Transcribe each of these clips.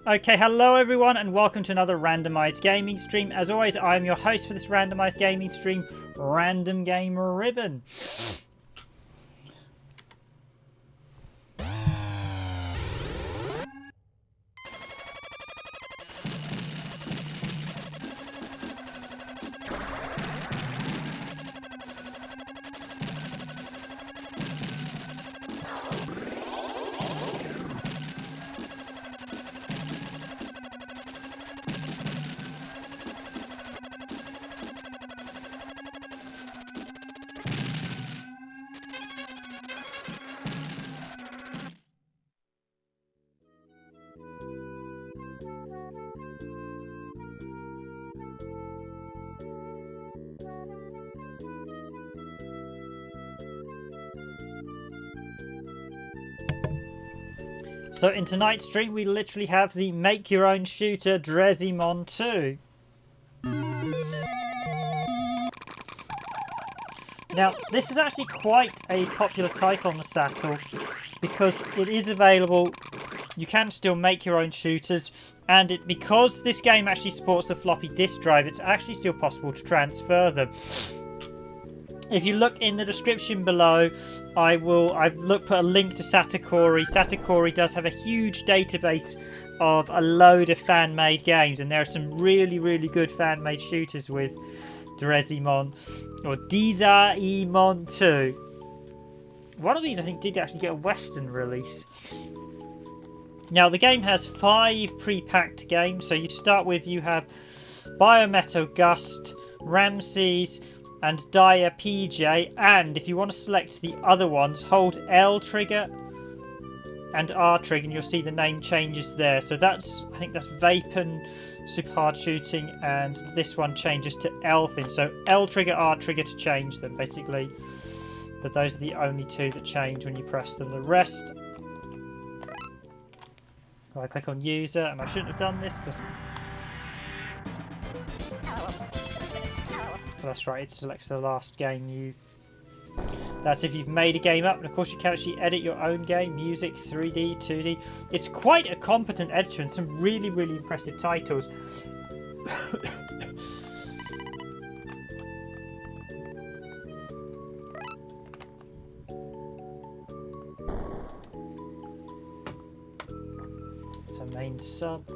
Okay, hello everyone and welcome to another randomized gaming stream. As always, I'm your host for this randomized gaming stream, Random Gamer Ribbon. So in tonight's stream, we literally have the make your own shooter Dezaemon 2. Now, this is actually quite a popular title on the Saturn because it is available. You can still make your own shooters, and because this game actually supports the floppy disk drive, it's actually still possible to transfer them. If you look in the description below, I've put a link to Satakori. Satakori does have a huge database of a load of fan-made games, and there are some really, really good fan-made shooters with Dezaemon or Dezaemon 2. One of these, I think, did actually get a Western release. Now, the game has 5 pre-packed games. So you start with, you have Biometal Gust, Ramses, and Dire PJ, and if you want to select the other ones, hold L trigger and R trigger and you'll see the name changes there. So that's, I think that's Vapen, Super Hard Shooting, and this one changes to Elfin. So L trigger, R trigger to change them basically, but those are the only two that change when you press them. The rest, I click on user, and I shouldn't have done this because that's right, it selects the last game that's if you've made a game up, and of course you can actually edit your own game, music, 3D, 2D. It's quite a competent editor and some really, really impressive titles. So main sub,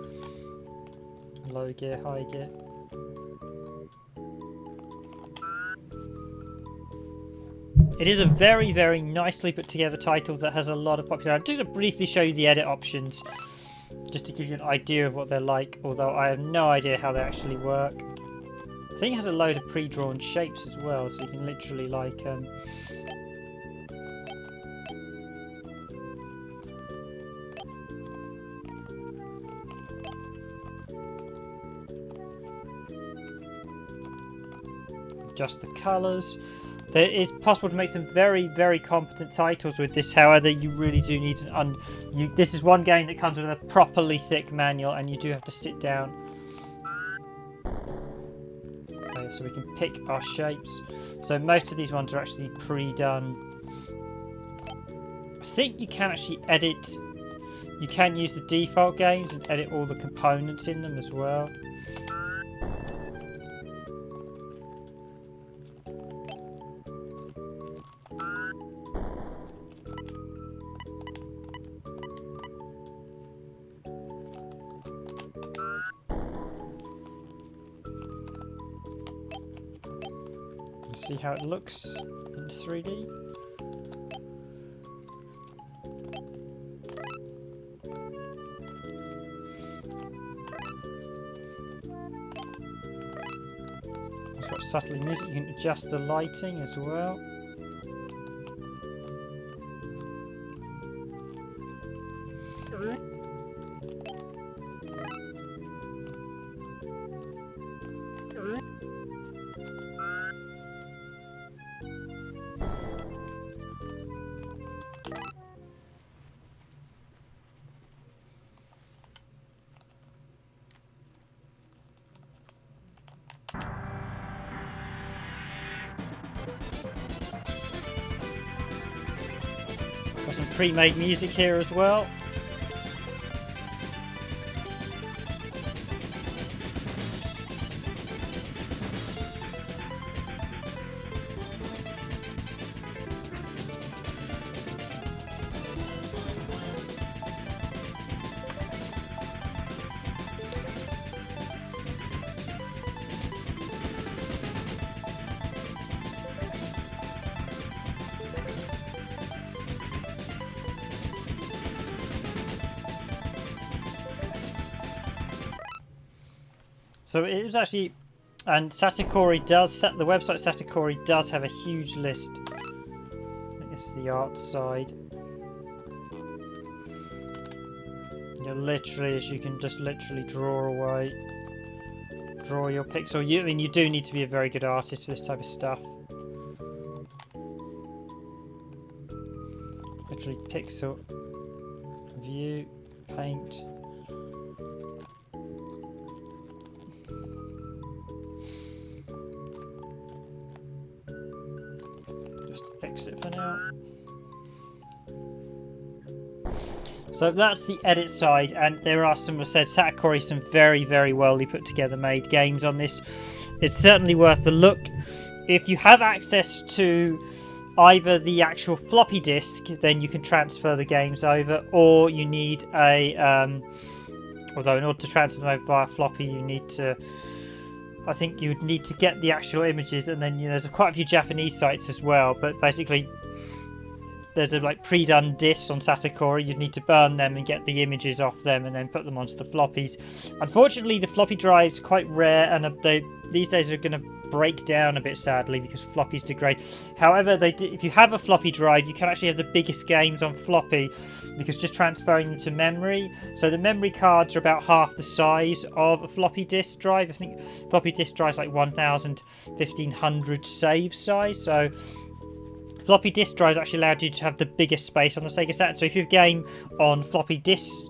low gear, high gear. It is a very, very nicely put together title that has a lot of popularity. I'm just going to briefly show you the edit options, just to give you an idea of what they're like, although I have no idea how they actually work. I think it has a load of pre-drawn shapes as well, so you can literally like adjust the colours. It is possible to make some very, very competent titles with this. However, you really do need this is one game that comes with a properly thick manual, and you do have to sit down. Okay, so we can pick our shapes. So most of these ones are actually pre-done. I think you can actually edit. You can use the default games and edit all the components in them as well. See how it looks in 3D. It's got subtle music. You can adjust the lighting as well. Got some pre-made music here as well. So it was actually, and the website Satakori does have a huge list. I think this is the art side. Literally, as you can just literally draw away, draw your pixel. I mean, you do need to be a very good artist for this type of stuff. Literally, pixel, view, paint. Exit for now. So that's the edit side, and there are some, as I said, Satakori, some very, very well put together made games on this. It's certainly worth the look. If you have access to either the actual floppy disk, then you can transfer the games over, or you need a although in order to transfer them over via floppy, you need to, I think you'd need to get the actual images, and then there's quite a few Japanese sites as well, but basically there's a pre-done discs on Satakori. You'd need to burn them and get the images off them and then put them onto the floppies. Unfortunately, the floppy drive's quite rare, and these days are going to break down a bit, sadly, because floppies degrade. However, if you have a floppy drive, you can actually have the biggest games on floppy, because just transferring them to memory. So the memory cards are about half the size of a floppy disk drive. I think floppy disk drive is like 1,500 save size. So floppy disk drives actually allowed you to have the biggest space on the Sega Saturn. So if you have a game on floppy disk,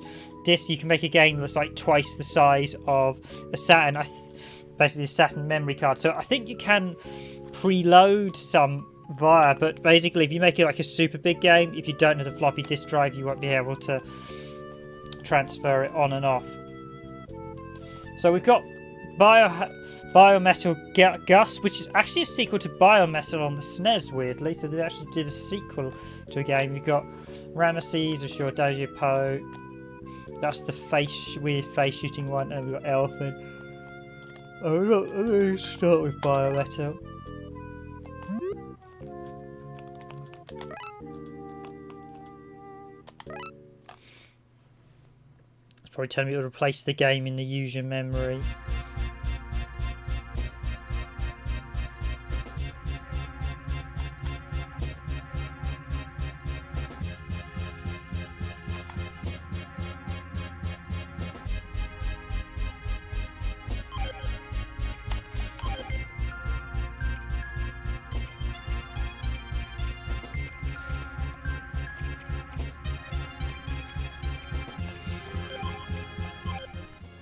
you can make a game that's like twice the size of a Saturn. Basically a Saturn memory card. So I think you can preload some via, but basically if you make it like a super big game, if you don't have the floppy disk drive, you won't be able to transfer it on and off. So we've got Biometal Gus, which is actually a sequel to Biometal on the SNES, weirdly. So they actually did a sequel to a game. You've got Ramesses, of your Dojo Po. That's the weird face shooting one, and we've got Elephant. I'm going to start with Biometal. It's probably telling me to replace the game in the user memory.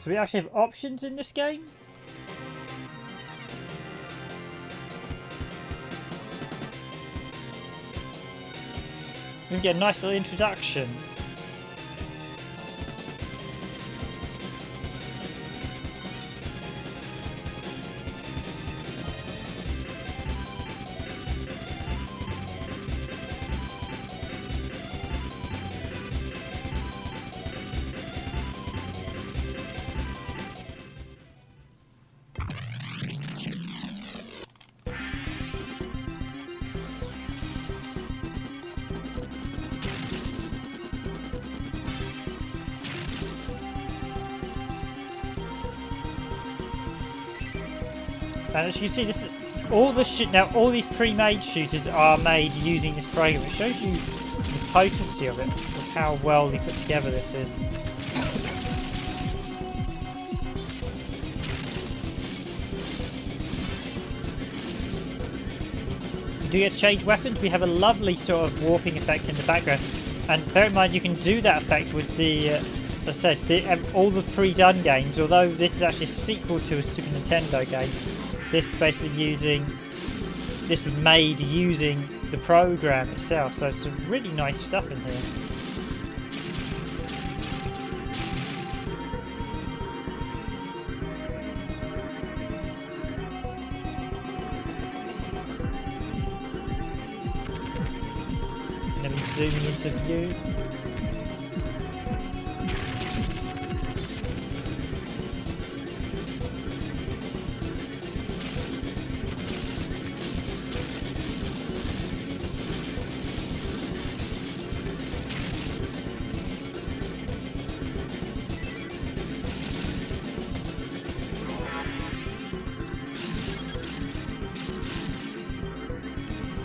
So we actually have options in this game. We get a nice little introduction. And as you can see, this all these pre-made shooters are made using this program. It shows you the potency of it, of how well they put together this is. You do get to change weapons. We have a lovely sort of warping effect in the background, and bear in mind you can do that effect with the. As I said, all the pre-done games. Although this is actually a sequel to a Super Nintendo game. This was made using the program itself, so it's some really nice stuff in here. And then zooming into view.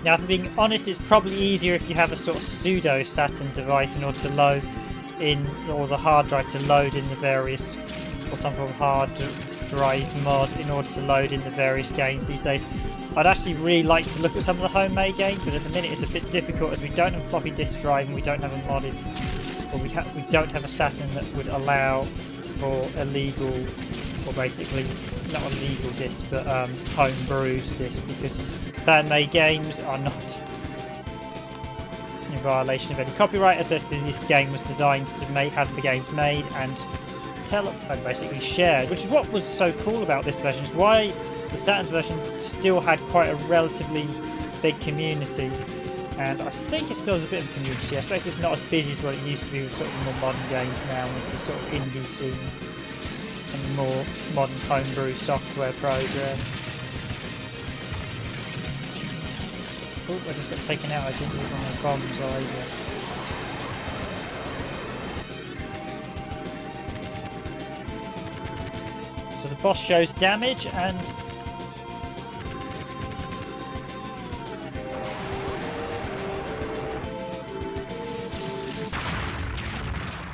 Now, if I'm being honest, it's probably easier if you have a sort of pseudo Saturn device in order to load in, or the hard drive to load in the various, or some form of hard drive mod in order to load in the various games these days. I'd actually really like to look at some of the homemade games, but at the minute it's a bit difficult as we don't have a floppy disk drive and we don't have a modded, or we don't have a Saturn that would allow for illegal, or basically not illegal discs, but homebrew discs, because fan-made games are not in violation of any copyright, as this game was designed to have the games made and basically shared, which is what was so cool about this version. Is why the Saturn's version still had quite a relatively big community, and I think it still has a bit of a community. I suppose it's not as busy as what it used to be with sort of more modern games now, with the sort of indie scene and more modern homebrew software programs. Oh, I just got taken out. I think it was one of the bombs either. So the boss shows damage, and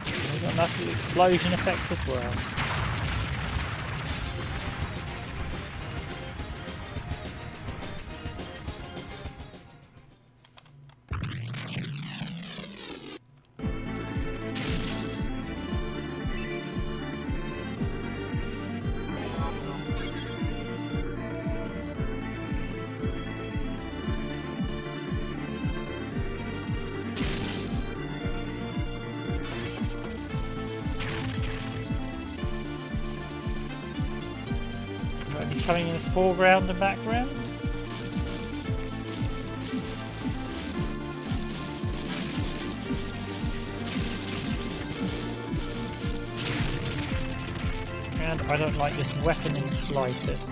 we've got a nice little explosion effect as well. He's coming in the foreground and background. And I don't like this weapon in the slightest.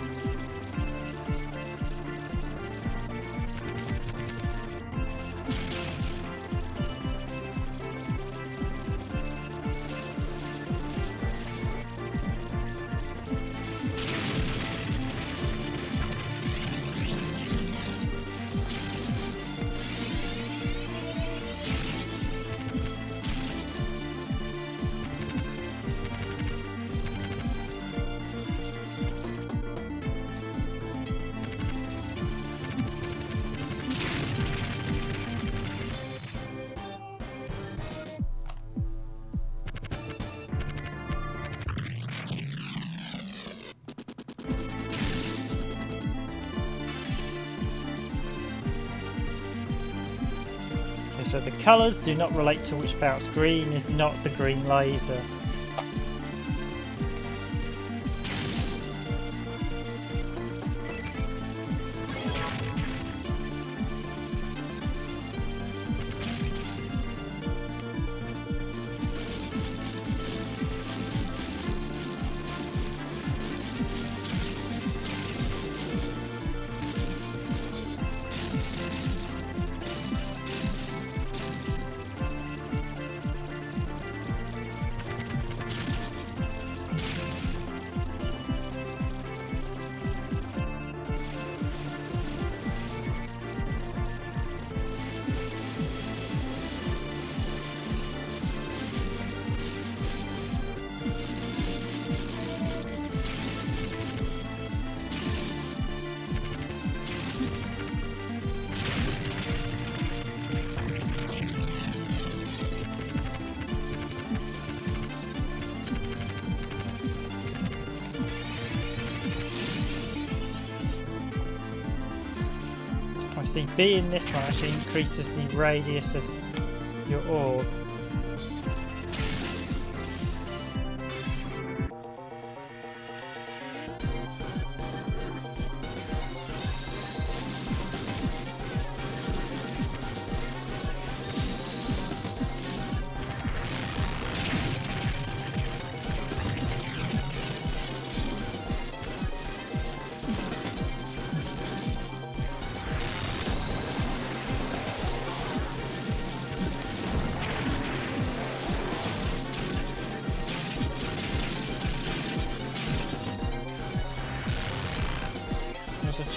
So the colours do not relate to which barrels. Green is not the green laser. See, B in this one actually increases the radius of your orb.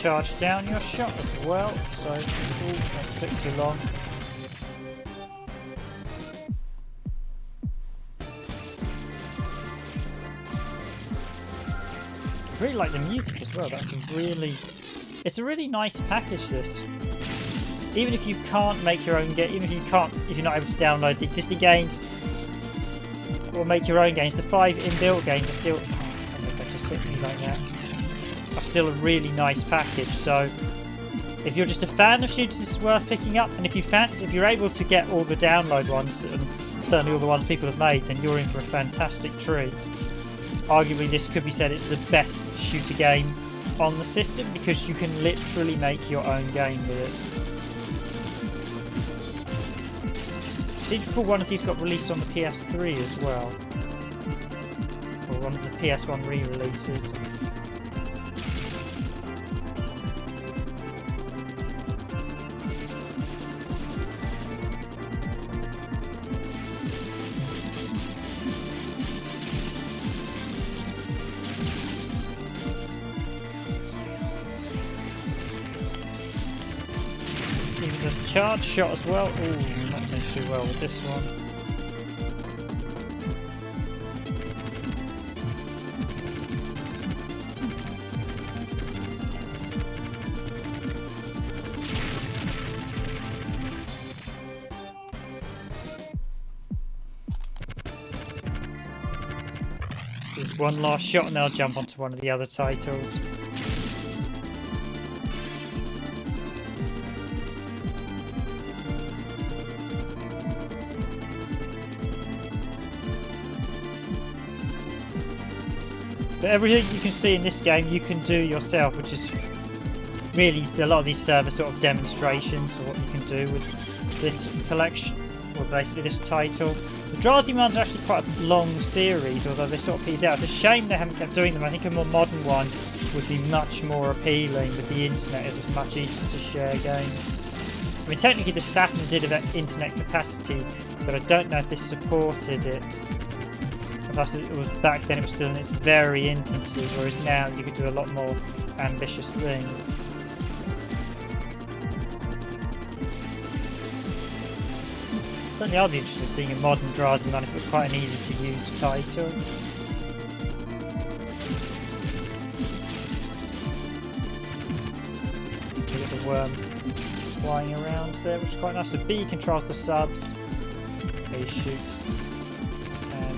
Charge down your shot as well, so that took too long. I really like the music as well. It's a really nice package, this. Even if you can't make your own game, if you're not able to download the existing games or make your own games, the 5 inbuilt games are still. I don't know if that just hit me like that. Still a really nice package, so if you're just a fan of shooters, it's worth picking up. And if you're able to get all the download ones, and certainly all the ones people have made, then you're in for a fantastic treat. Arguably, this could be said it's the best shooter game on the system because you can literally make your own game with it. I seem to recall one of these got released on the PS3 as well, or one of the PS1 re-releases. Charge shot as well. Ooh, not doing too well with this one. There's one last shot and they'll jump onto one of the other titles. But everything you can see in this game you can do yourself, which is really a lot of these servers sort of demonstrations of what you can do with this collection, or basically this title. The Dezaemons are actually quite a long series, although they sort of petered out. It's a shame they haven't kept doing them. I think a more modern one would be much more appealing with the internet, as it's much easier to share games. I mean, technically the Saturn did have internet capacity, but I don't know if this supported it. Plus, it was back then, it was still in its very infancy, whereas now you could do a lot more ambitious things. Certainly I'd be interested in seeing a modern Dezaemon if it was quite an easy to use title. Look at the worm flying around there, which is quite nice. So B controls the subs, A shoots.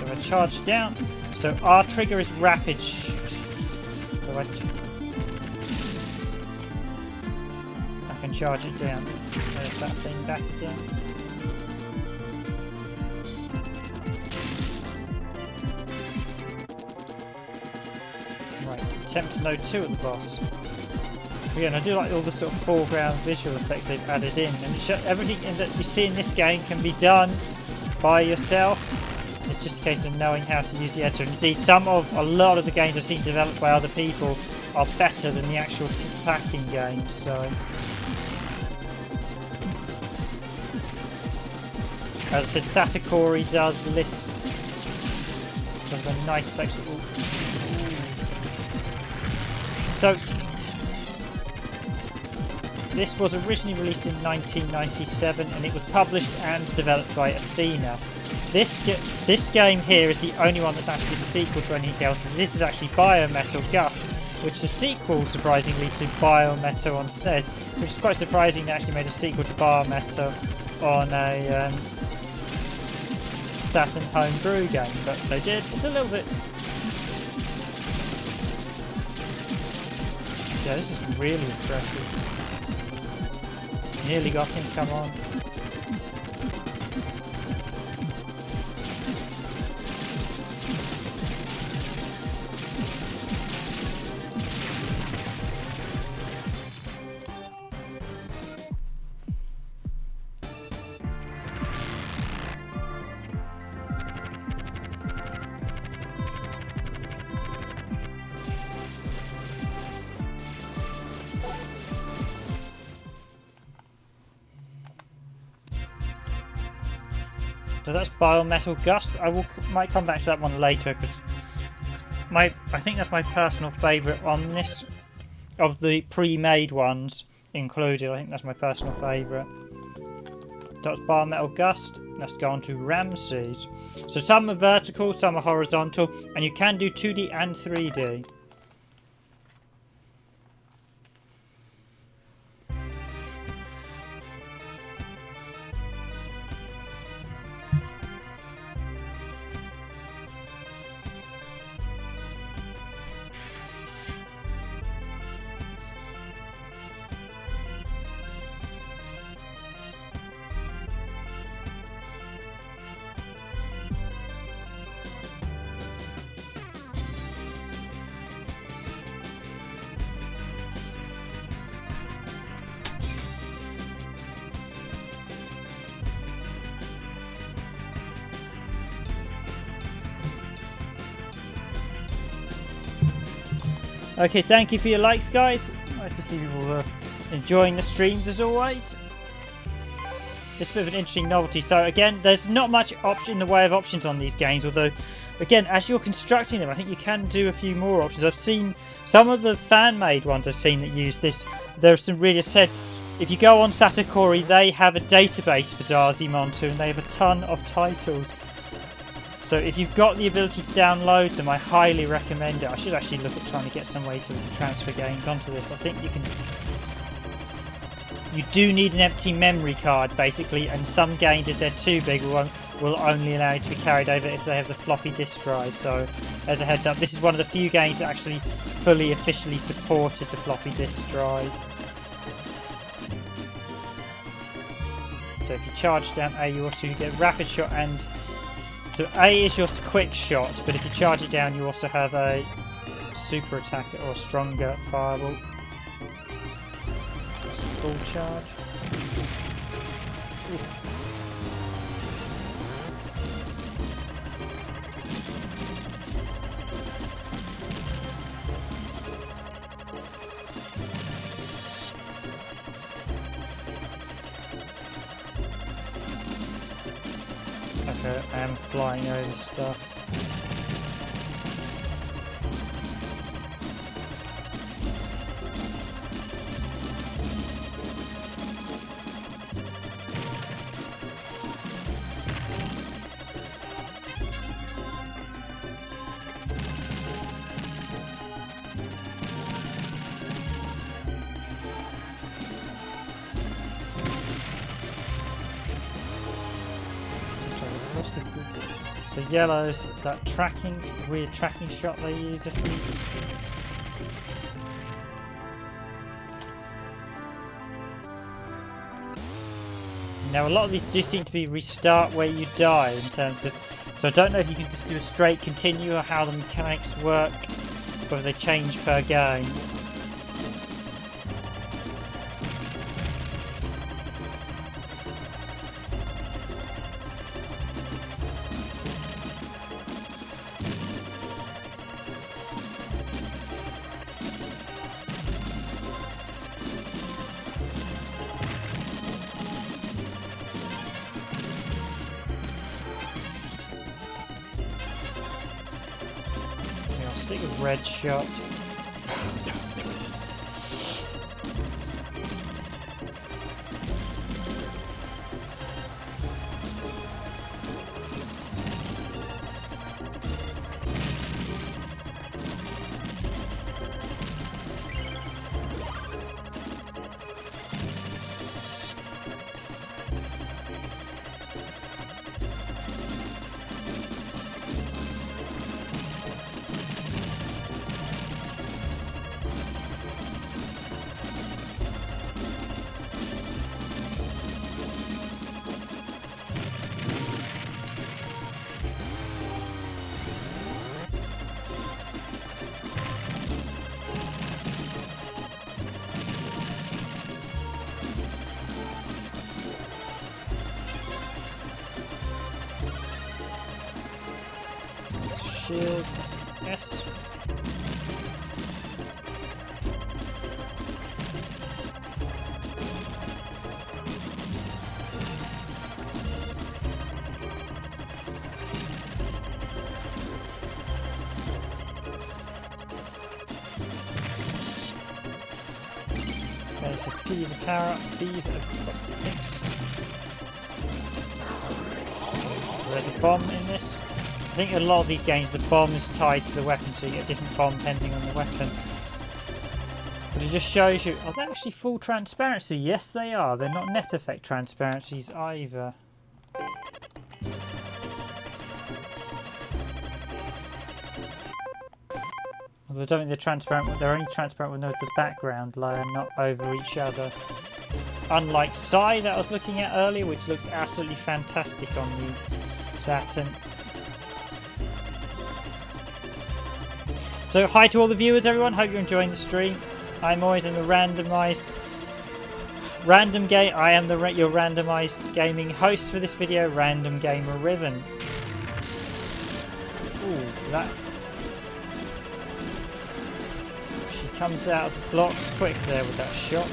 I charge down, so R trigger is rapid shoot. So I can charge it down. There's that thing back again. attempt no 2 at the boss. Again, I do like all the sort of foreground visual effects they've added in, and everything that you see in this game can be done by yourself. It's just a case of knowing how to use the editor. Indeed, a lot of the games I've seen developed by other people are better than the actual packing games. So, as I said, Satakori does list a nice section. So, this was originally released in 1997, and it was published and developed by Athena. This game here is the only one that's actually a sequel to anything else. This is actually Biometal Gust, which is a sequel, surprisingly, to Biometal on SNES, which is quite surprising they actually made a sequel to Biometal on a Saturn homebrew game, but they did. It's a little bit... Yeah, this is really impressive. Nearly got him, come on. So that's Biometal Gust. might come back to that one later because I think that's my personal favourite on this, of the pre-made ones included. I think that's my personal favourite. That's Biometal Gust. Let's go on to Ramses. So some are vertical, some are horizontal, and you can do 2D and 3D. Okay, thank you for your likes, guys. Nice to see people enjoying the streams as always. It's a bit of an interesting novelty. So again, there's not much option in the way of options on these games, although again, as you're constructing them, I think you can do a few more options. I've seen some of the fan-made ones I've seen that use this. There's some really said, if you go on Satakori, they have a database for Dezaemon 2 and they have a ton of titles. So if you've got the ability to download them, I highly recommend it. I should actually look at trying to get some way to transfer games onto this. I think you can... You do need an empty memory card, basically, and some games, if they're too big, will only allow you to be carried over if they have the floppy disk drive. So, as a heads up, this is one of the few games that actually fully, officially supported the floppy disk drive. So if you charge down A, you also get rapid shot and... So A is your quick shot, but if you charge it down, you also have a super attack or stronger fireball. Full charge. Oof. Okay, I am flying over stuff. So yellow's that weird tracking shot they use. Now a lot of these do seem to be restart where you die in terms of... So I don't know if you can just do a straight continue or how the mechanics work. whether they change per game. Stick with red shot. Shield, S. Okay, so P is a power up, B is a 6. There's a bomb in this. I think a lot of these games the bomb is tied to the weapon, so you get a different bomb depending on the weapon. But it just shows you, are they actually full transparency? Yes they are, they're not net effect transparencies either. Although I don't think they're transparent, they're only transparent when they're to the background layer, not over each other. Unlike Psy that I was looking at earlier, which looks absolutely fantastic on the Saturn. So hi to all the viewers everyone, hope you're enjoying the stream. I'm always in the random game. I am your randomised gaming host for this video, Random Gamer Riven. Ooh, that... She comes out of the blocks quick there with that shot.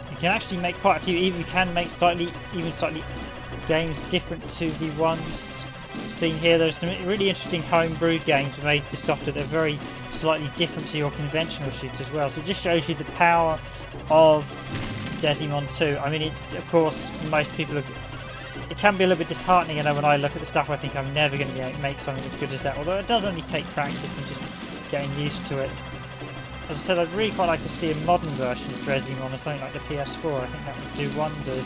You can actually make quite a few, even you can make slightly games different to the ones seen here. There's some really interesting homebrewed games made with software that are very slightly different to your conventional shoots as well. So it just shows you the power of Dezaemon 2. I mean, of course, most people have, it can be a little bit disheartening, when I look at the stuff I think I'm never going to make something as good as that, although it does only take practice and just getting used to it. As I said, I'd really quite like to see a modern version of Dezaemon or something like the PS4. I think that would do wonders.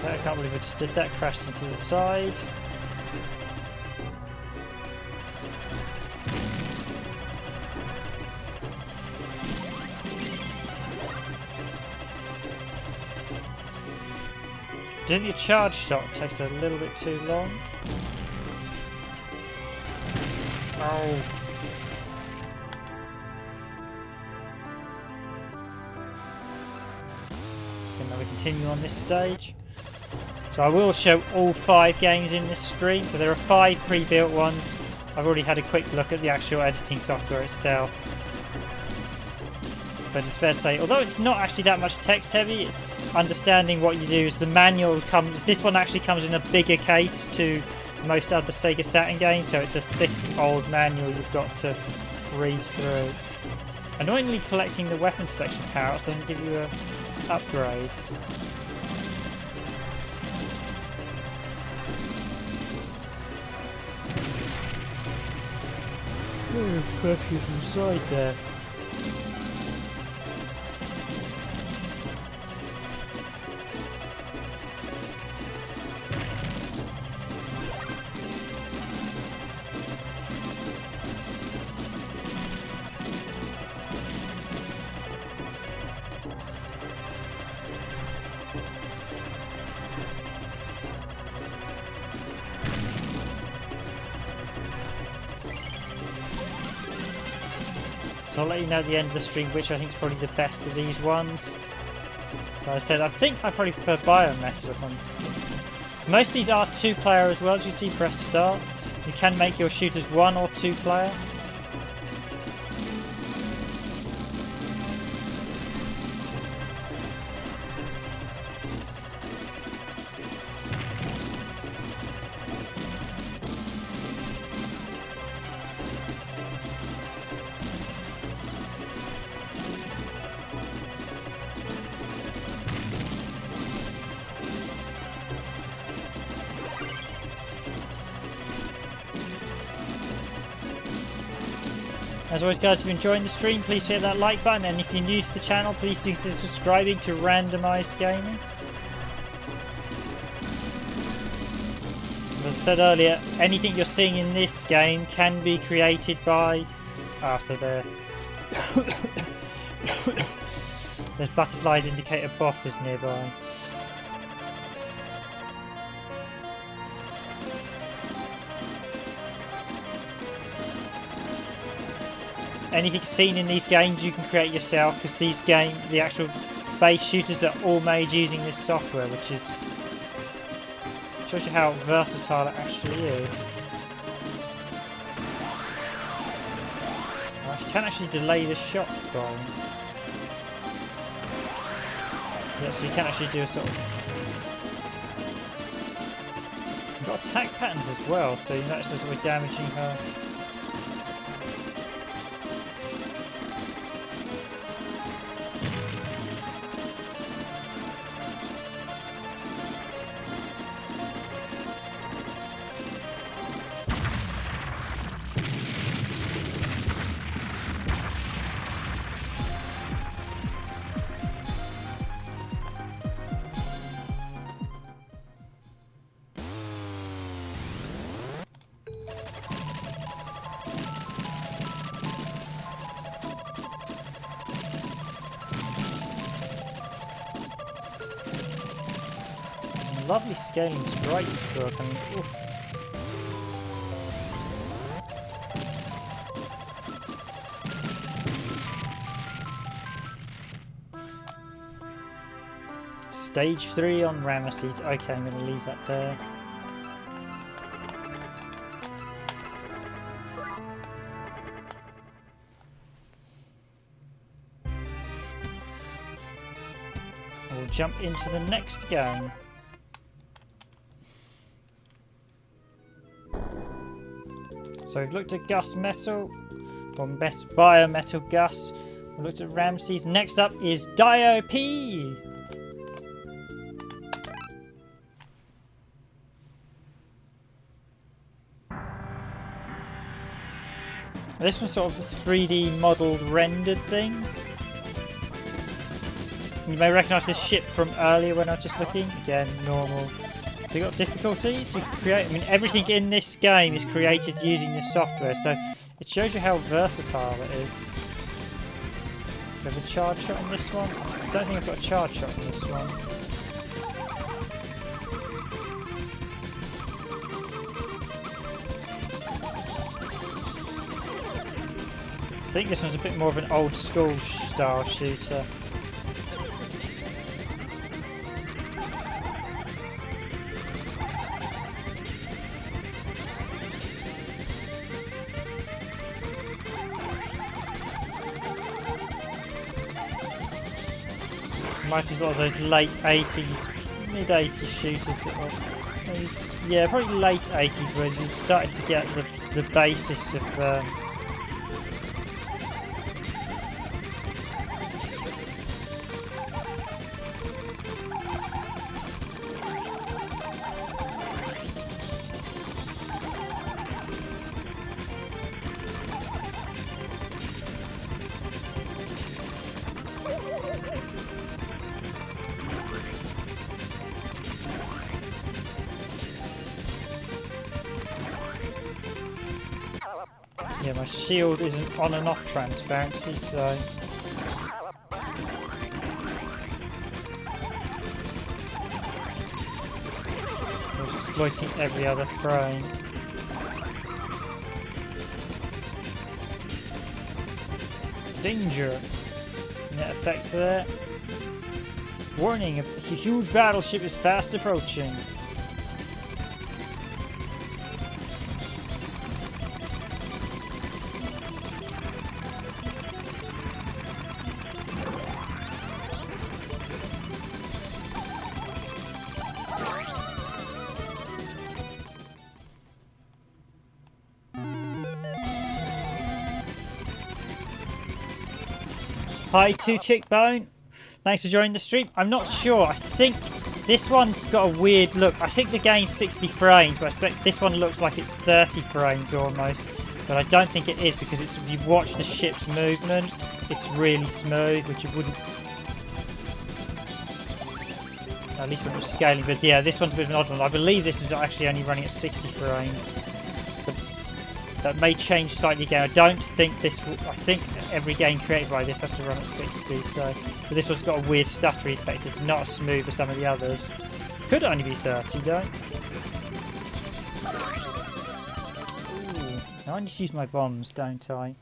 I can't believe I just did that, crashed into the side. Doing your charge shot takes a little bit too long. Oh. Okay, now we continue on this stage. So I will show all 5 games in this stream. So there are 5 pre-built ones, I've already had a quick look at the actual editing software itself. But it's fair to say, although it's not actually that much text heavy, understanding what you do is the manual comes. This one actually comes in a bigger case to most other Sega Saturn games, so it's a thick old manual you've got to read through. Annoyingly, collecting the weapon selection power doesn't give you an upgrade. Precious inside there. So I'll let you know at the end of the stream which I think is probably the best of these ones. Like I said, I think I probably prefer Biometal. Most of these are 2-player as well. As you see, press start. You can make your shooters 1 or 2-player. As always guys, if you're enjoying the stream, please hit that like button, and if you're new to the channel, please do consider subscribing to Randomised Gaming. As I said earlier, anything you're seeing in this game can be created by... so there. There's butterflies indicate a boss is nearby. Anything seen in these games you can create yourself, because these games, the actual base shooters are all made using this software, which is shows you how versatile it actually is. You can actually delay the shots by. Yeah, so you can actually do a sort of. You've got attack patterns as well, so you notice as we're damaging her. Lovely scaling sprites work. I mean, oof. Stage 3 on Ramesses. Okay, I'm going to leave that there. We'll jump into the next game. So we've looked at Gus Metal, or Biometal Gus. We've looked at Ramesses. Next up is Dio-P. This one's sort of 3D modelled rendered things. You may recognise this ship from earlier when I was just looking. Again, normal. So you've got difficulties. You can create. I mean, everything in this game is created using this software, so it shows you how versatile it is. Do you have a charge shot in this one? I don't think I've got a charge shot in this one. I think this one's a bit more of an old school style shooter. Might be a lot of those late 80s, mid 80s shooters that were, yeah, probably late 80s where you started to get the basis of yeah, my shield isn't on and off transparency, so I was exploiting every other frame. Danger! Net effects there. Warning, a huge battleship is fast approaching. Hi, 2Chickbone. Thanks for joining the stream. I'm not sure. I think this one's got a weird look. I think the game's 60 frames, but I expect this one looks like it's 30 frames almost. But I don't think it is because it's, if you watch the ship's movement, it's really smooth, which you wouldn't. At least when it was scaling. But yeah, this one's a bit of an odd one. I believe this is actually only running at 60 frames. That may change slightly again. I don't think this will, I think every game created by this has to run at 60, so but this one's got a weird stuttery effect. It's not as smooth as some of the others. Could only be 30 though. Ooh, I just use my bombs, don't I?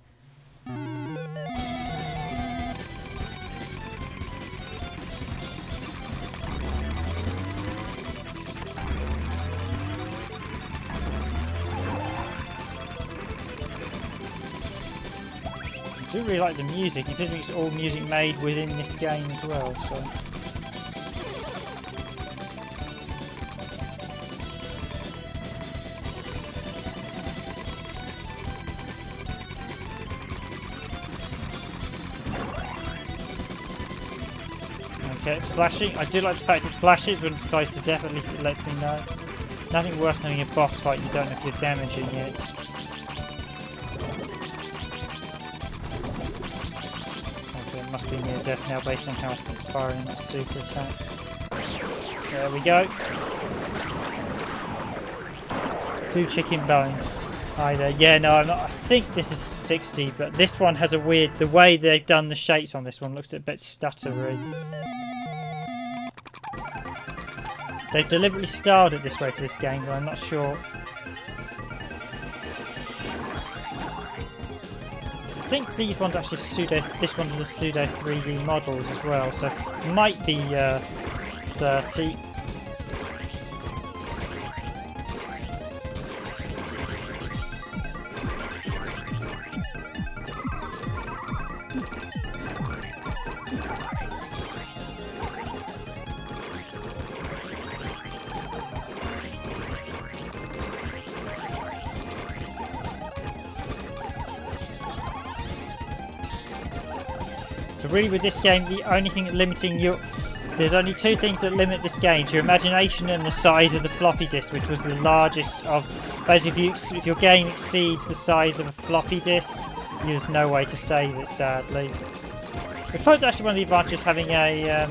I do really like the music, considering it's all music made within this game as well, so. Okay, it's flashing. I do like the fact it flashes when it's close to death, at least it lets me know. Nothing worse than having a boss fight you don't know if you're damaging it. Must be near death now based on how often it's firing that super attack. There we go. 2Chickbone. Hi there. Yeah, no, I'm not, I think this is 60, but this one has a weird, the way they've done the shapes on this one looks a bit stuttery. They've deliberately styled it this way for this game, but I'm not sure. I think these ones actually pseudo. This one's the pseudo 3D models as well, so it might be 30. Really, with this game, the only thing limiting you, there's only two things that limit this game: your imagination and the size of the floppy disk, which was the largest of. Basically, if your game exceeds the size of a floppy disk, there's no way to save it. Sadly, I suppose actually one of the advantages of having a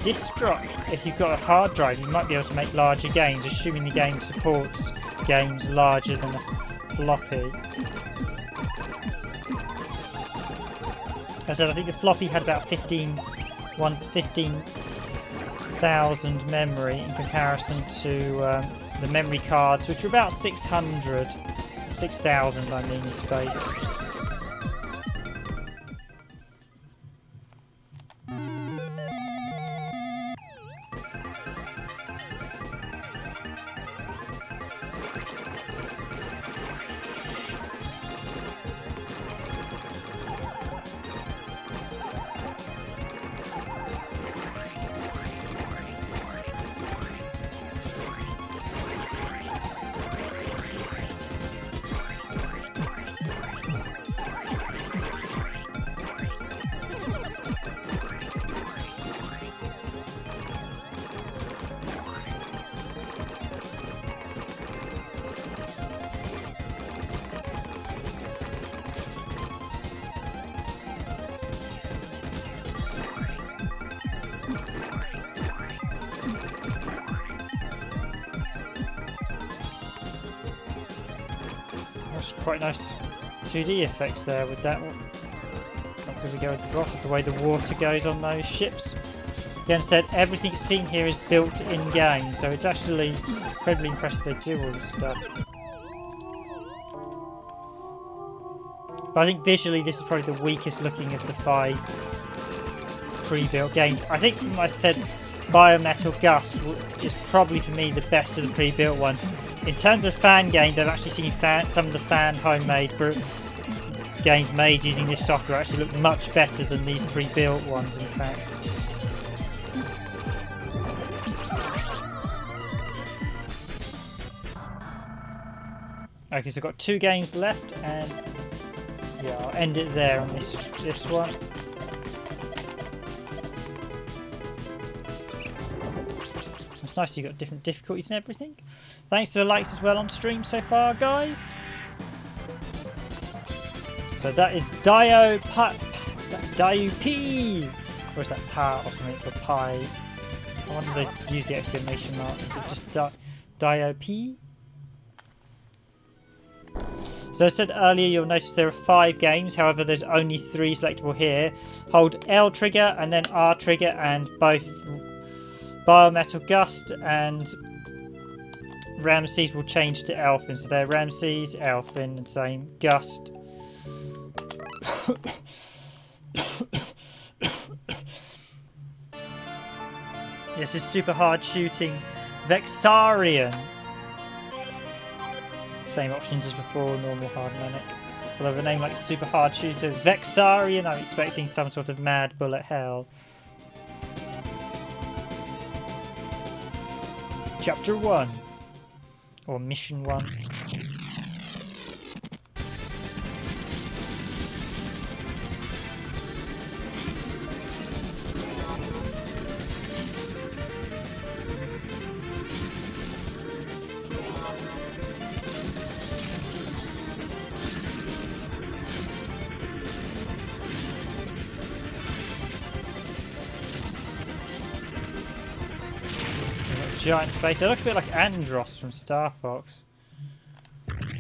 disk drive. If you've got a hard drive, you might be able to make larger games, assuming the game supports games larger than a floppy. As I said, I think the floppy had about 15,000 memory in comparison to the memory cards, which were about 6,000 I mean in space. quite nice 2D effects there with that one. Not really go with the way the water goes on those ships. Again said, everything seen here is built in game, so it's actually incredibly impressive they do all this stuff. But I think visually this is probably the weakest looking of the 5 pre-built games. I think, like I said, Biometal Gust is probably for me the best of the pre-built ones. In terms of fan games, I've actually seen some of the fan homemade games made using this software actually look much better than these pre-built ones, in fact. Okay, so I've got 2 games left, and yeah, I'll end it there on this one. It's nice you've got different difficulties and everything. Thanks to the likes as well on stream so far, guys. So that is Dio-P, or is that Pa or something for Pi? I wonder if they use the exclamation mark. Is it just Dio-P? So as I said earlier, you'll notice there are 5 games, however there's only 3 selectable here. Hold L trigger and then R trigger, and both Biometal Gust and Ramses will change to Elfin. So they're Ramses, Elfin, and same Gust. Yes, it's super hard shooting Vexarian. Same options as before, normal, hard, manic. Although a name like super hard shooter Vexarian, I'm expecting some sort of mad bullet hell. Chapter 1, or Mission 1. Giant face. They look a bit like Andros from Star Fox. Already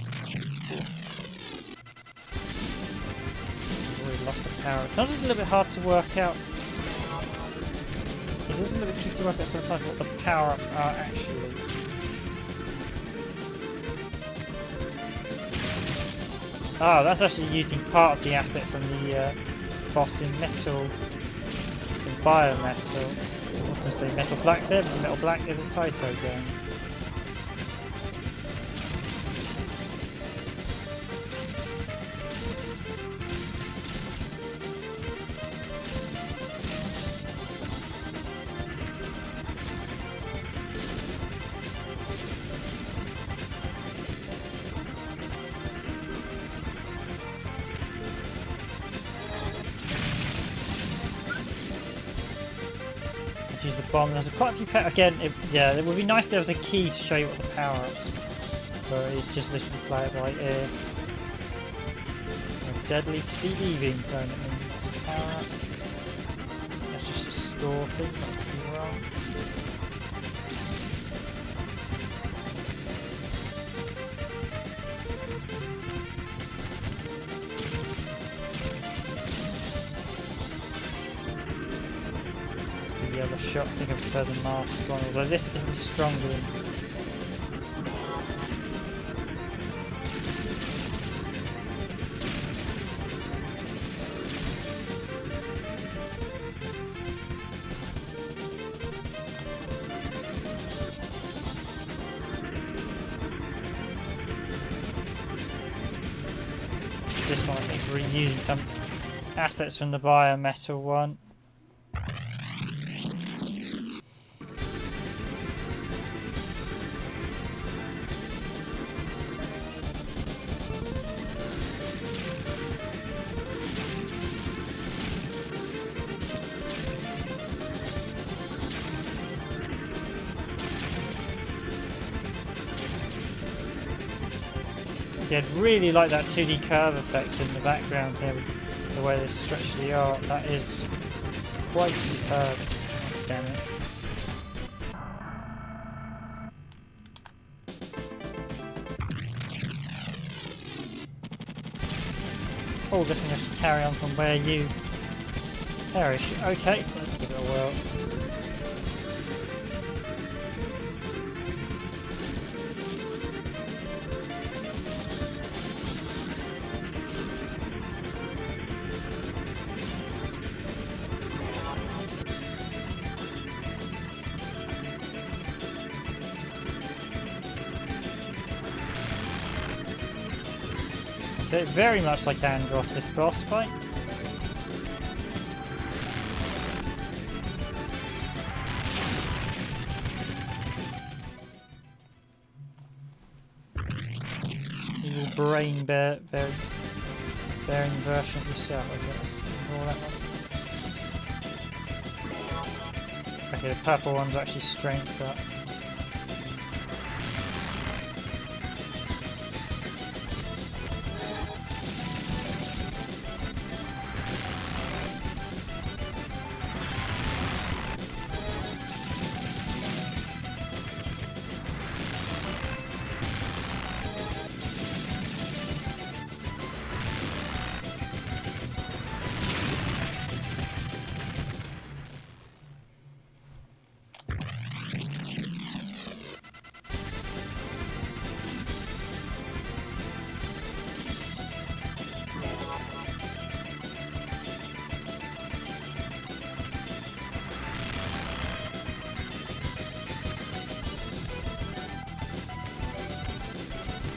lost the power. Sometimes it's a little bit hard to work out. It is a little bit tricky to work out sometimes what the power-ups are actually. Oh, that's actually using part of the asset from the boss in Metal, in Biometal. I was going to say Metal Black there, but Metal Black is a Taito game. Use the bomb. There's quite a few again. Yeah, it would be nice if there was a key to show you what the power-ups. But it's just literally play it right here. A deadly CD being thrown at me. Power-up. That's just a store thing. That could be wrong. The other shot, I think I prefer the masked one, although this is definitely stronger than... This one I think is reusing some assets from the Biometal one. Yeah, I'd really like that 2D curve effect in the background here, with the way they stretch the art. That is quite superb. Damn it. Oh, I think I should carry on from where you perish. Okay, let's give it a whirl. Okay, very much like Andros, this boss fight. Evil brain bearing version of yourself, I guess. Ignore that one. Okay, the purple one's actually strength up.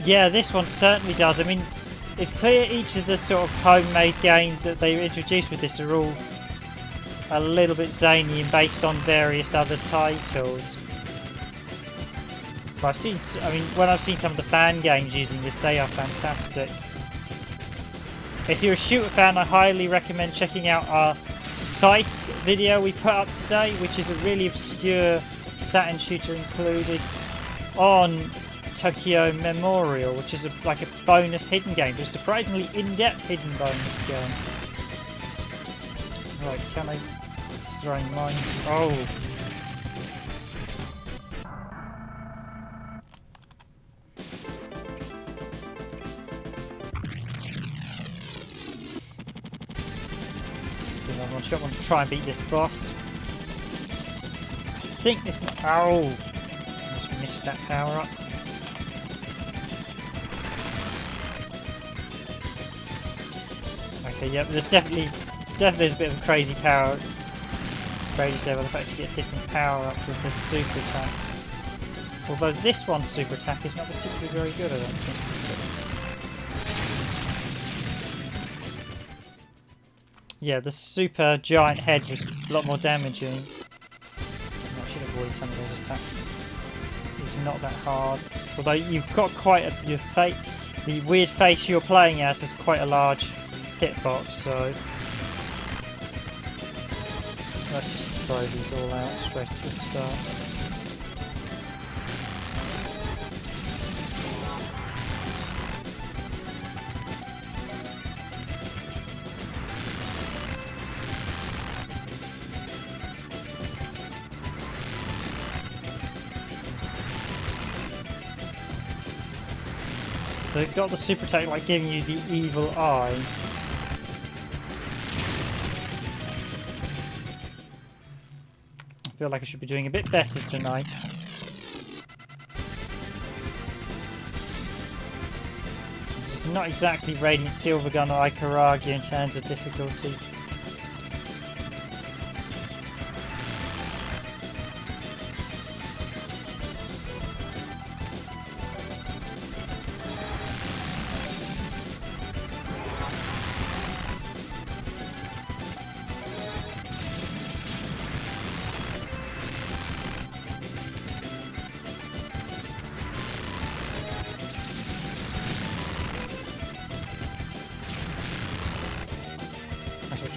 Yeah, this one certainly does. I mean, it's clear each of the sort of homemade games that they introduced with this are all a little bit zany and based on various other titles. But when I've seen some of the fan games using this, they are fantastic. If you're a shooter fan, I highly recommend checking out our Scythe video we put up today, which is a really obscure Saturn shooter included on Tokyo Memorial, which is like a bonus hidden game, just a surprisingly in-depth hidden bonus game. Right, can I throw mine? Oh. Another one shot. I want to try and beat this boss. I think this. Ow! I just missed that power up. Okay, yep, there's definitely there's a bit of a crazy power. Crazy there, the fact you get different power ups with the super attacks. Although this one's super attack is not particularly very good, I don't think. Yeah, the super giant head was a lot more damaging. I should avoid some of those attacks. It's not that hard. Although you've got quite the weird face you're playing as is quite a large hitbox, so let's just throw these all out straight at the start. So they've got the super attack like giving you the evil eye. I feel like I should be doing a bit better tonight. It's not exactly Radiant Silvergun or Ikaragi in terms of difficulty.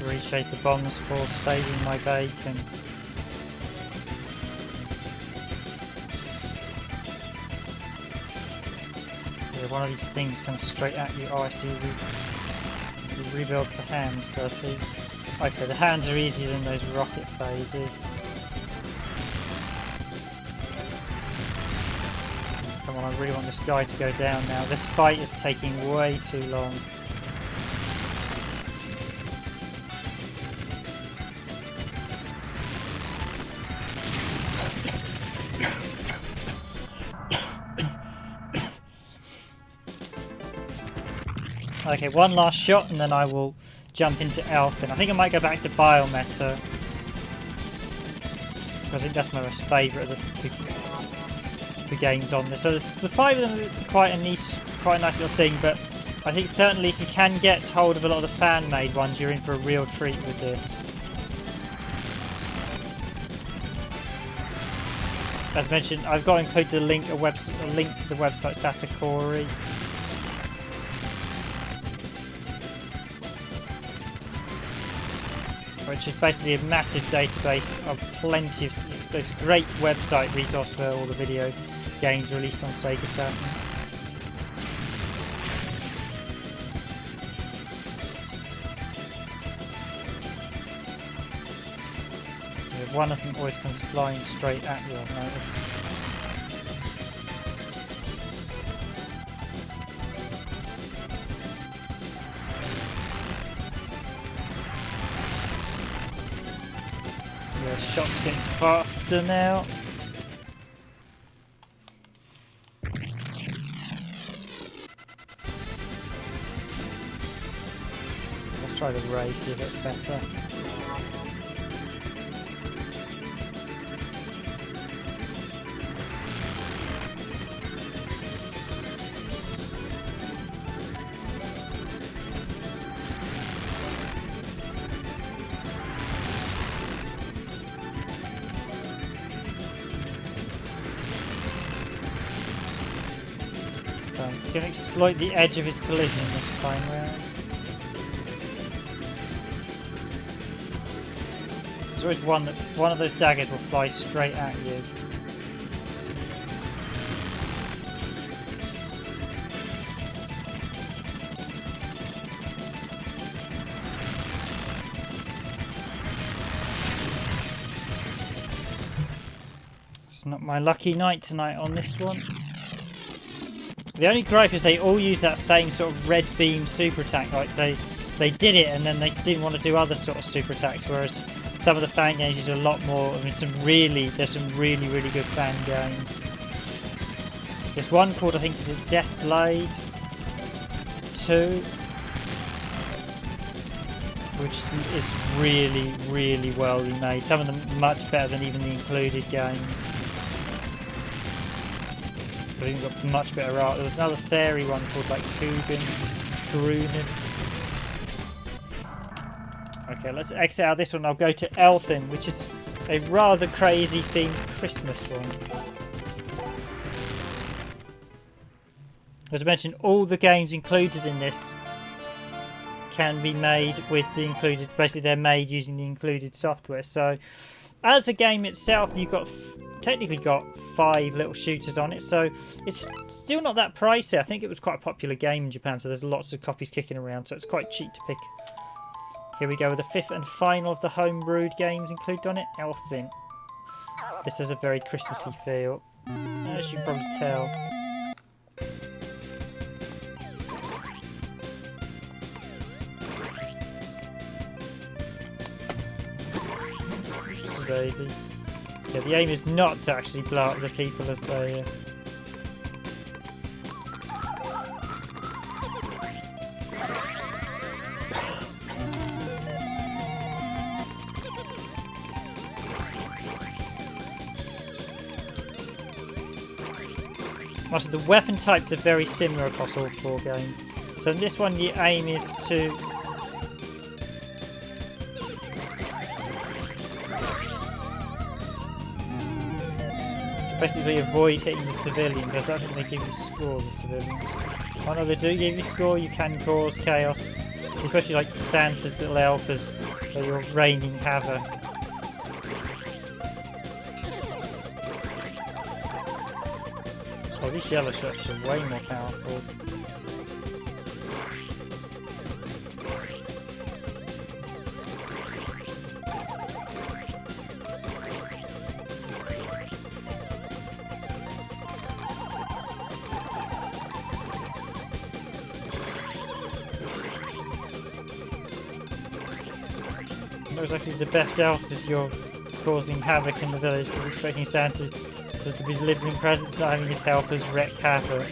Reshape the bombs for saving my bacon. Yeah, one of these things comes straight at you. Oh, I see. He rebuilds the hands, does he? Okay, the hands are easier than those rocket phases. Come on, I really want this guy to go down now. This fight is taking way too long. Okay, one last shot and then I will jump into Elfin. I think I might go back to Biometa, because I think that's my most favourite of the games on this. So the 5 of them are quite a nice little thing, but I think certainly if you can get hold of a lot of the fan-made ones, you're in for a real treat with this. As mentioned, I've got to include a link to the website Satakori. Which is basically a massive database of plenty of... There's a great website resource for all the video games released on Sega Saturn. Yeah, one of them always comes flying straight at you, I've noticed. The shot's getting faster now. Let's try the ray, see if it's better. You can exploit the edge of his collision this time round. There's always one of those daggers will fly straight at you. It's not my lucky night tonight on this one. The only gripe is they all use that same sort of red beam super attack. Like they did it and then they didn't want to do other sort of super attacks. Whereas some of the fan games use a lot more. I mean, there's some really good fan games. There's one called, I think, is it Death Blade 2, which is really well made. Some of them much better than even the included games. But even got much better art. There was another fairy one called like Kurunin. Okay, let's exit out this one. I'll go to Elfin, which is a rather crazy themed Christmas one. As I mentioned, all the games included in this can be made with the included. Basically, they're made using the included software. So, as a game itself, you've got technically got 5 little shooters on it, so it's still not that pricey. I think it was quite a popular game in Japan, so there's lots of copies kicking around, so it's quite cheap to pick. Here we go with the 5th and final of the homebrewed games included on it, Elfin. This has a very Christmassy feel, as you can probably tell. Daisy. Yeah, the aim is not to actually blow up the people as they... Also, the weapon types are very similar across all 4 games. So in this one, the aim is to... basically avoid hitting the civilians. I don't think they give you score, the civilians. Oh no, they do give you score. You can cause chaos, especially like Santa's little elfers, where you're raining havoc. Oh, these yellow shots are way more powerful. Looks like he's the best elf if you're causing havoc in the village, but expecting Santa to be delivering presents, not having his helpers wreak havoc.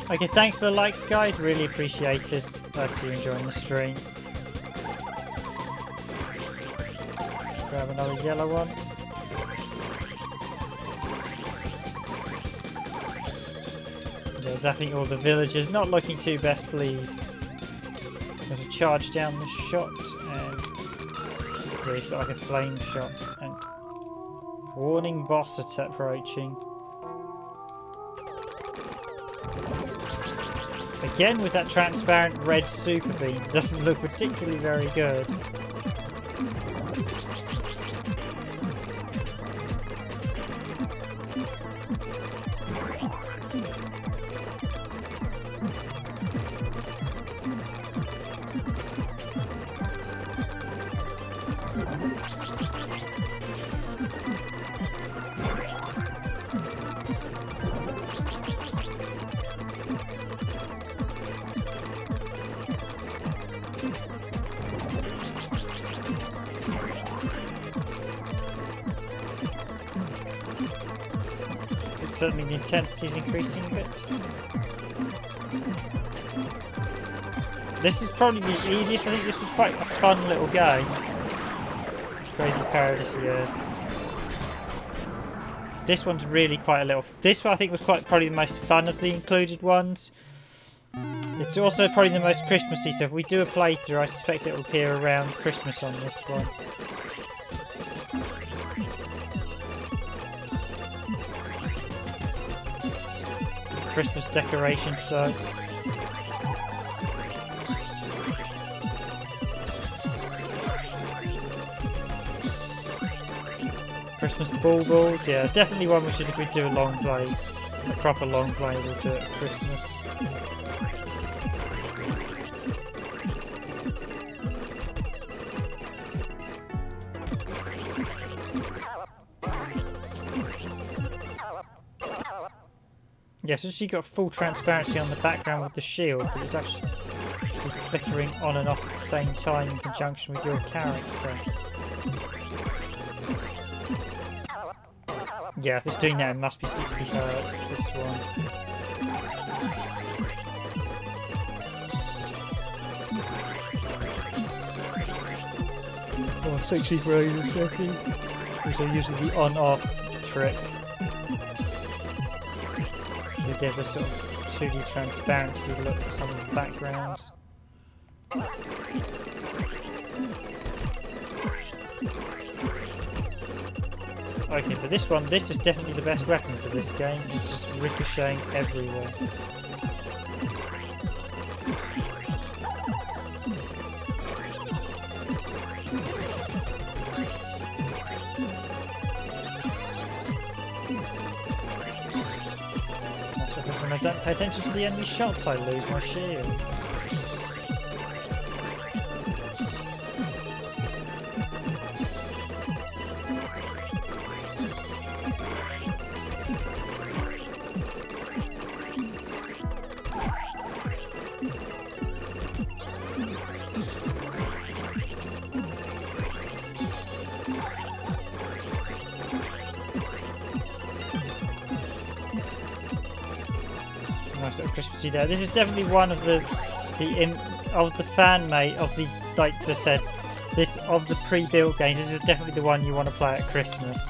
Okay, thanks for the likes, guys. Really appreciated. Glad you're enjoying the stream. Let's grab another yellow one. Yeah, zapping all the villagers. Not looking too best pleased. There's a charge down the shot, and yeah, he's got like a flame shot. And warning, boss approaching. Again with that transparent red super beam, doesn't look particularly very good. Certainly the intensity is increasing a bit. This is probably the easiest. I think this was quite a fun little game. Crazy Paradise, yeah. This one's really quite a little... This one I think was probably the most fun of the included ones. It's also probably the most Christmassy, so if we do a playthrough I suspect it will appear around Christmas on this one. Christmas decoration, so Christmas baubles, yeah, it's definitely one we should, if we do a long play, a proper long play, we'll do it at Christmas. Yes, yeah, so she got full transparency on the background with the shield, but it's actually flickering on and off at the same time in conjunction with your character. Yeah, if it's doing that, it must be 60 hertz, this one. Oh, 60 frames a second. So using the on-off trick. To give a sort of 2D transparency look at some of the backgrounds. Okay, for this one, this is definitely the best weapon for this game. It's just ricocheting everywhere. When I don't pay attention to the enemy shots, I lose my shield. Nice little Christmassy there. This is definitely one of the fan made of the, like I said, this of the pre-built games. This is definitely the one you want to play at Christmas.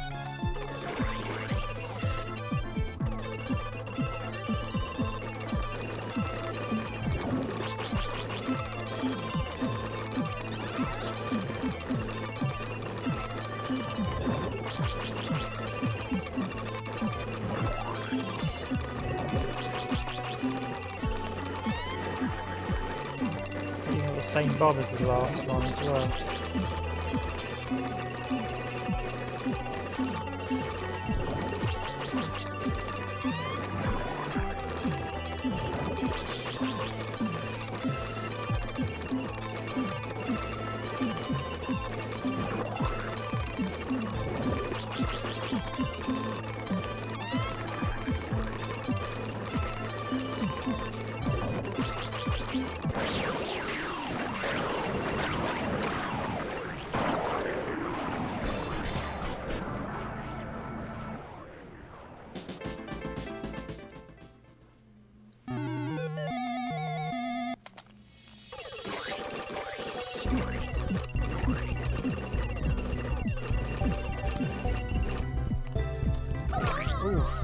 Same bob as the last one as well.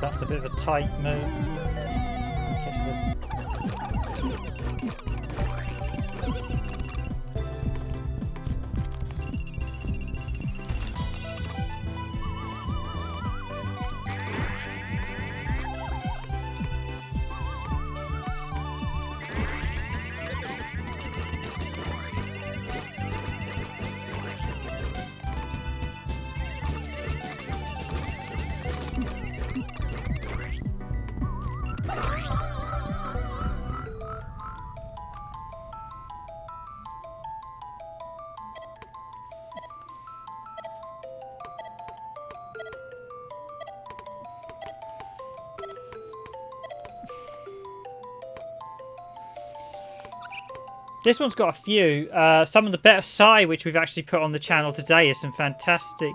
that's a bit of a tight move. Okay, this one's got a few. Some of the better Psy, which we've actually put on the channel today, is some fantastic.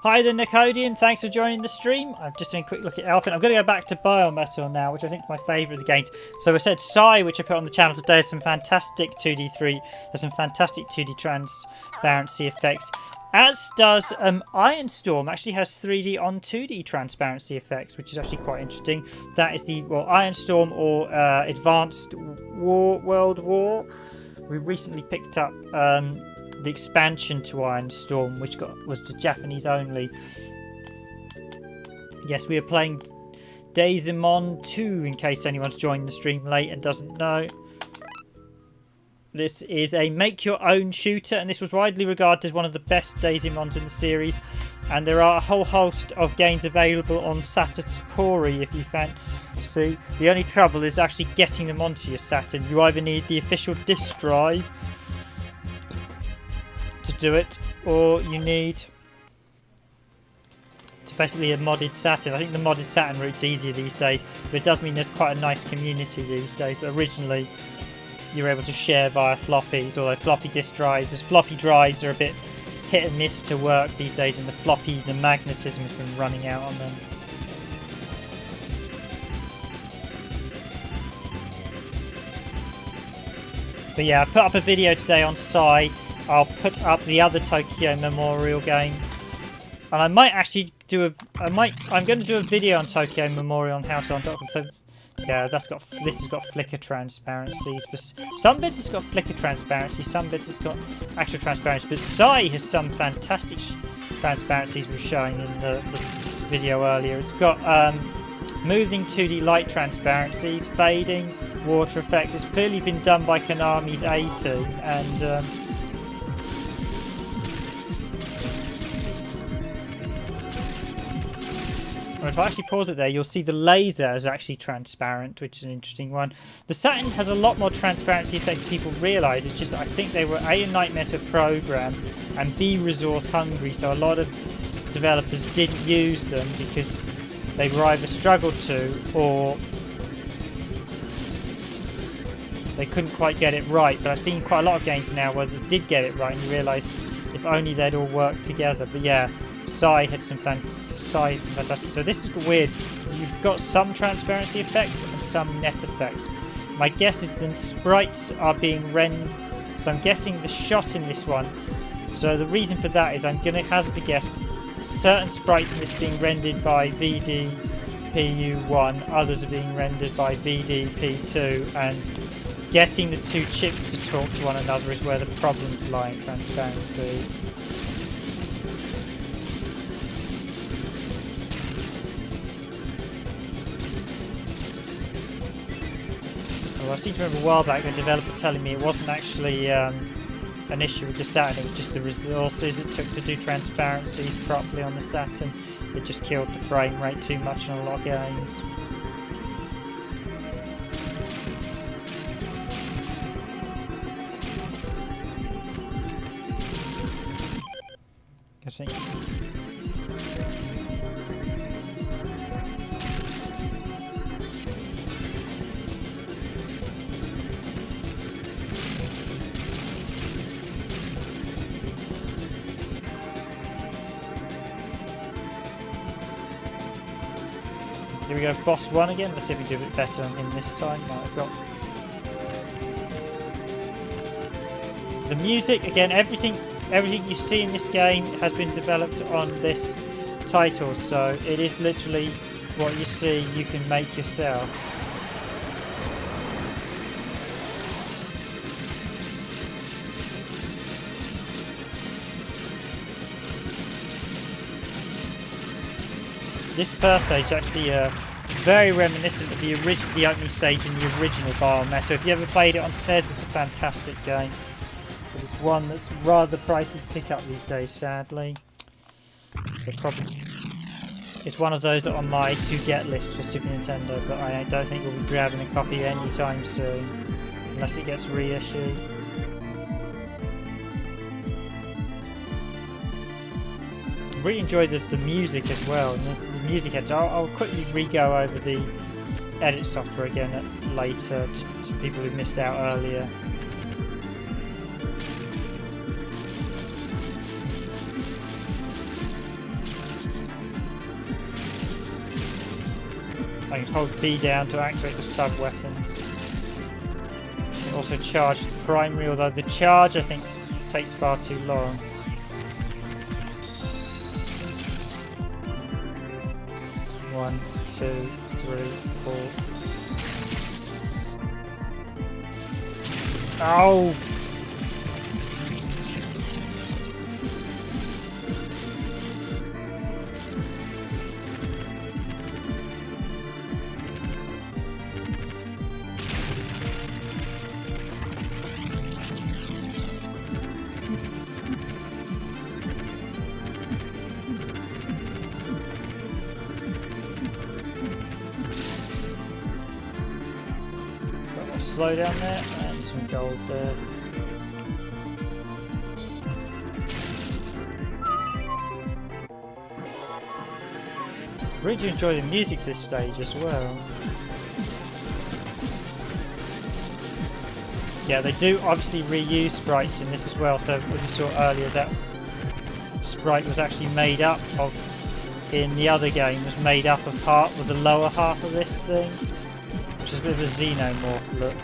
Hi there, Nicodian. Thanks for joining the stream. I'm just doing a quick look at Elephant. I'm going to go back to Biometal now, which I think is my favourite of the games. So I said Psy, which I put on the channel today, is some fantastic 2D3. There's some fantastic 2D transparency effects. As does Iron Storm, actually has 3D on 2D transparency effects, which is actually quite interesting. That is the Iron Storm or Advanced World War. We recently picked up the expansion to Iron Storm, which was the Japanese only. Yes, we are playing Dezaemon 2, in case anyone's joined the stream late and doesn't know. This is a make-your-own shooter, and this was widely regarded as one of the best Dezaemons in the series. And there are a whole host of games available on Saturn if you fancy. The only trouble is actually getting them onto your Saturn. You either need the official disk drive to do it, or you need basically a modded Saturn. I think the modded Saturn route's easier these days, but it does mean there's quite a nice community these days. But originally, you're able to share via floppies, although floppy disk drives, as floppy drives are a bit hit and miss to work these days, and the magnetism has been running out on them. But yeah, I put up a video today on Psy. I'll put up the other Tokyo Memorial game, and I might actually do I'm going to do a video on Tokyo Memorial on how to undock them. So yeah, this has got flicker transparencies. For some bits it's got flicker transparency, some bits it's got actual transparency. But Psy has some fantastic transparencies we were showing in the video earlier. It's got moving 2D light transparencies, fading, water effects. It's clearly been done by Konami's A2, and if I actually pause it there, you'll see the laser is actually transparent, which is an interesting one. The Saturn has a lot more transparency effects than people realise. It's just that I think they were A, a nightmare to program, and B, resource hungry, so a lot of developers didn't use them because they were either struggled to or they couldn't quite get it right. But I've seen quite a lot of games now where they did get it right, and you realise if only they'd all worked together. But yeah, Psy had some fantastic. So this is weird. You've got some transparency effects and some net effects. My guess is the sprites are being rendered. So I'm guessing the shot in this one. So the reason for that is I'm going to hazard a guess. Certain sprites in this are being rendered by VDPU1, others are being rendered by VDP2, and getting the two chips to talk to one another is where the problems lie in transparency. Well, I seem to remember a while back a developer telling me it wasn't actually an issue with the Saturn, it was just the resources it took to do transparencies properly on the Saturn. It just killed the frame rate too much on a lot of games. I think. Here we go, boss 1 again. Let's see if we do a bit better in this time. Might have got the music again. Everything everything you see in this game has been developed on this title, so it is literally what you see you can make yourself. This first stage is actually very reminiscent of the opening stage in the original Bayonetta. If you ever played it on SNES, it's a fantastic game. But it's one that's rather pricey to pick up these days, sadly. So probably it's one of those that are on my to-get list for Super Nintendo, but I don't think we'll be grabbing a copy anytime soon, unless it gets reissued. Really enjoy the music as well. The music edit. I'll quickly re-go over the edit software again later, just to people who missed out earlier. I can hold B down to activate the sub-weapons. You can also charge the primary, although the charge I think takes far too long. One, two, three, four. Ow! Slow down there and some gold there. Really do enjoy the music this stage as well. Yeah, they do obviously reuse sprites in this as well, so as you saw earlier, that sprite was actually made up of, in the other game, was made up of part with the lower half of this thing. Which is a bit of a xenomorph look.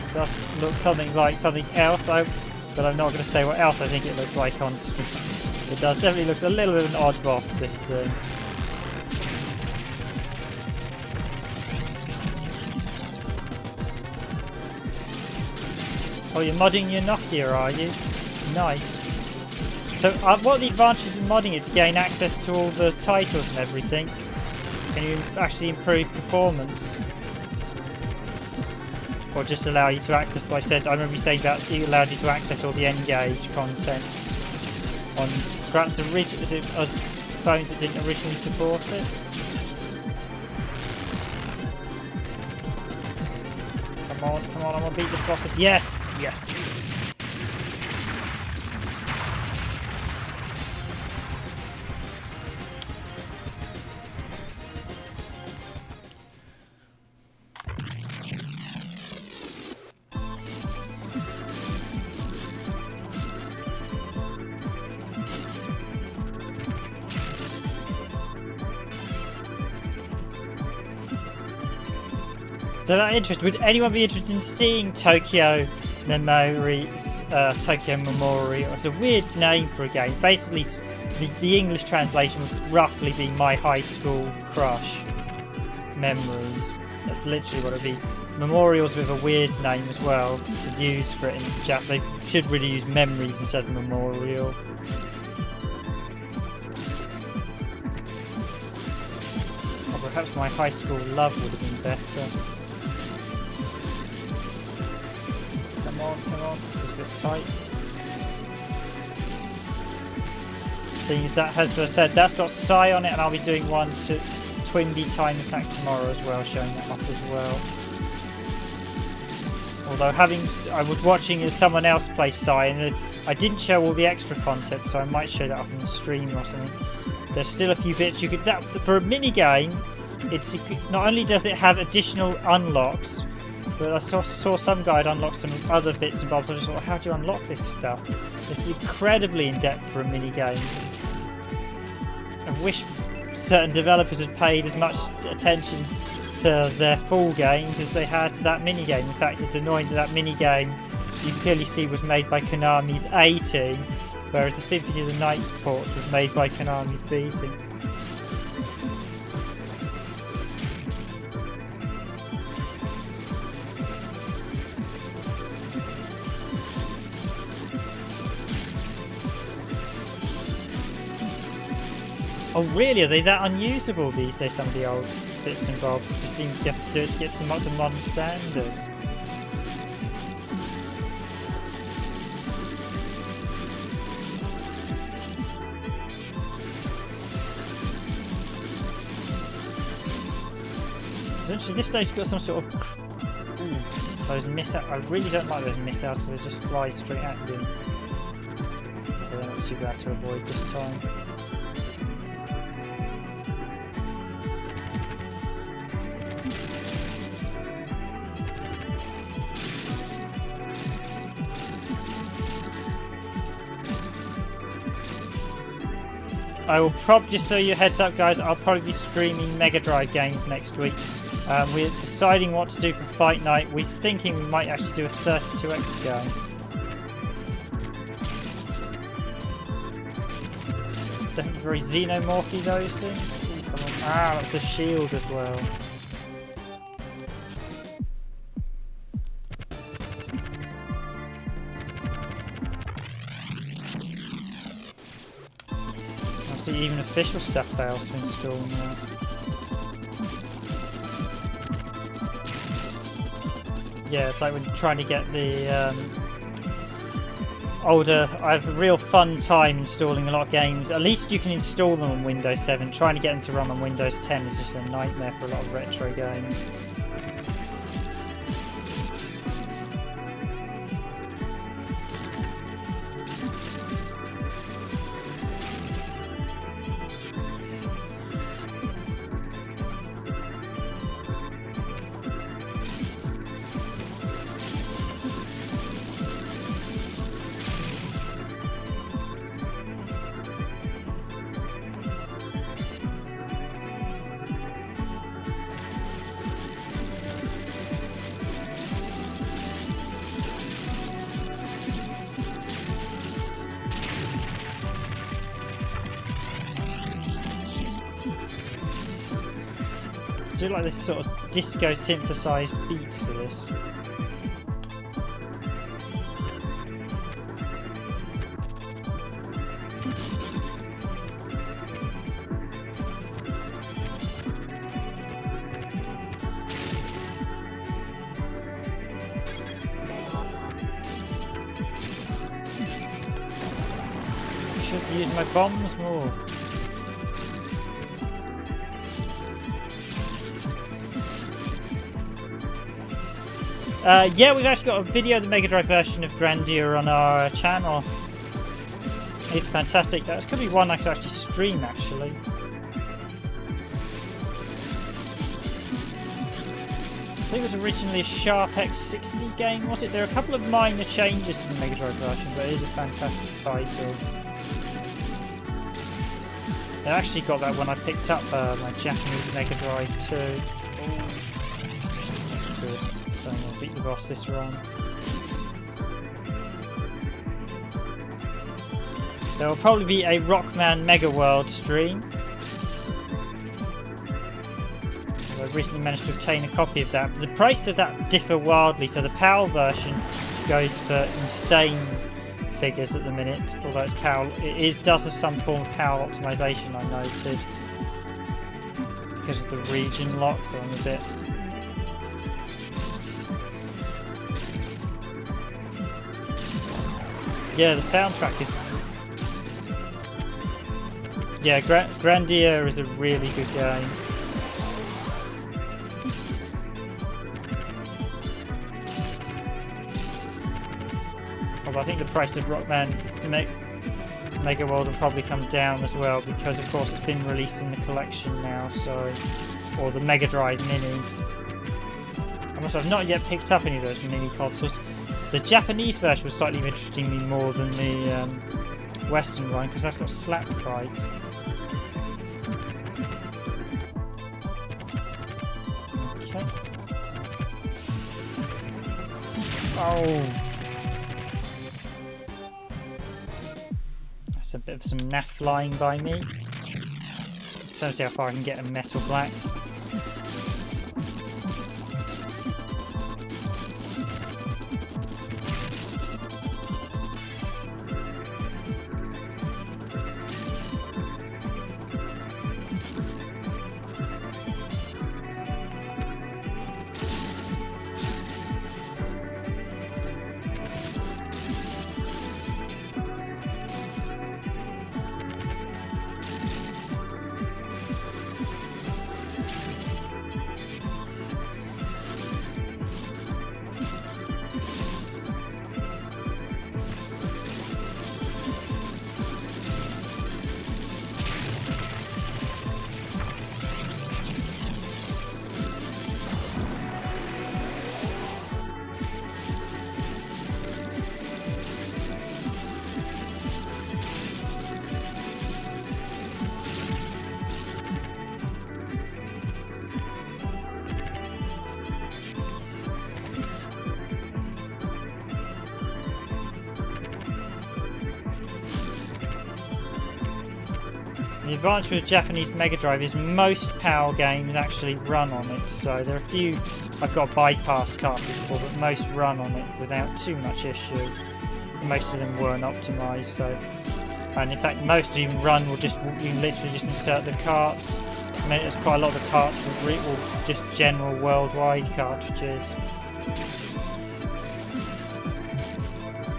It does look something like something else, but I'm not going to say what else I think it looks like on screen. It does definitely look a little bit of an odd boss, this thing. Oh, you're modding your Nokia, are you? Nice. So what are the advantages of modding it to gain access to all the titles and everything? Can you actually improve performance? Or just allow you to access, like I said, I remember you saying that it allowed you to access all the N-Gage content on perhaps phones that didn't originally support it? Come on, I'm gonna beat this boss. Yes! Yes! So that interesting. Would anyone be interested in seeing Tokyo Memorial? It's a weird name for a game. Basically, the English translation would roughly be My High School Crush Memories. That's literally what it'd be. Memorials with a weird name as well to use for it in Japanese. They should really use Memories instead of Memorial. Or perhaps My High School Love would have been better. Come on, it's a bit tight. Seeing as that has, as I said, that's got Psy on it, and I'll be doing one to Twinbee Time Attack tomorrow as well, showing that off as well. Although I was watching someone else play Psy, and I didn't show all the extra content, so I might show that up on the stream or something. There's still a few bits you could, for a mini game. It's not only does it have additional unlocks, but I saw some guy had unlocked some other bits and bobs. I just thought, how do you unlock this stuff? It's incredibly in-depth for a mini-game. I wish certain developers had paid as much attention to their full games as they had that minigame. In fact, it's annoying that minigame you can clearly see was made by Konami's A team, whereas the Symphony of the Nights port was made by Konami's B team. Oh really, are they that unusable these days, some of the old bits and bobs? Just you have to do it to get to the modern standards. Essentially, this stage got some sort of... those missiles. I really don't like those missiles because they just fly straight at you. But they're not too bad to avoid this time. I will just so you heads up guys, I'll probably be streaming Mega Drive games next week. We're deciding what to do for Fight Night. We're thinking we might actually do a 32X game. Definitely very xenomorphy those things. Ooh, come on. Ah, that's the shield as well. Even official stuff fails to install now. Yeah, it's like when you're trying to get the older... I have a real fun time installing a lot of games. At least you can install them on Windows 7. Trying to get them to run on Windows 10 is just a nightmare for a lot of retro games. I do like this sort of disco synthesized beats for this. I should use my bombs more. Yeah, we've actually got a video of the Mega Drive version of Grandeur on our channel. It's fantastic. That could be one I could actually stream, actually. I think it was originally a Sharp X60 game, was it? There are a couple of minor changes to the Mega Drive version, but it is a fantastic title. I actually got that when I picked up my Japanese Mega Drive too. Good. I'll beat the boss this run. There will probably be a Rockman Mega World stream. I've recently managed to obtain a copy of that. But the price of that differ wildly, so the PAL version goes for insane figures at the minute. Although it's PAL, does have some form of PAL optimization, I noted. Because of the region lock, so I'm a bit... Yeah, the soundtrack is... Yeah, Grandeur is a really good game. Although I think the price of Rockman Mega World will probably come down as well, because of course it's been released in the collection now, so... Or the Mega Drive Mini. I've not yet picked up any of those mini consoles. The Japanese version was slightly interesting me more than the Western one, because that's got slap fight. Oh! That's a bit of some naff flying by me. So see how far I can get a metal black. The advantage with Japanese Mega Drive is most PAL games actually run on it, so there are a few I've got a bypass cartridge for, but most run on it without too much issue. Most of them weren't optimised, so... And in fact, most even run will just, you can literally just insert the carts. I mean, there's quite a lot of the carts will just general worldwide cartridges.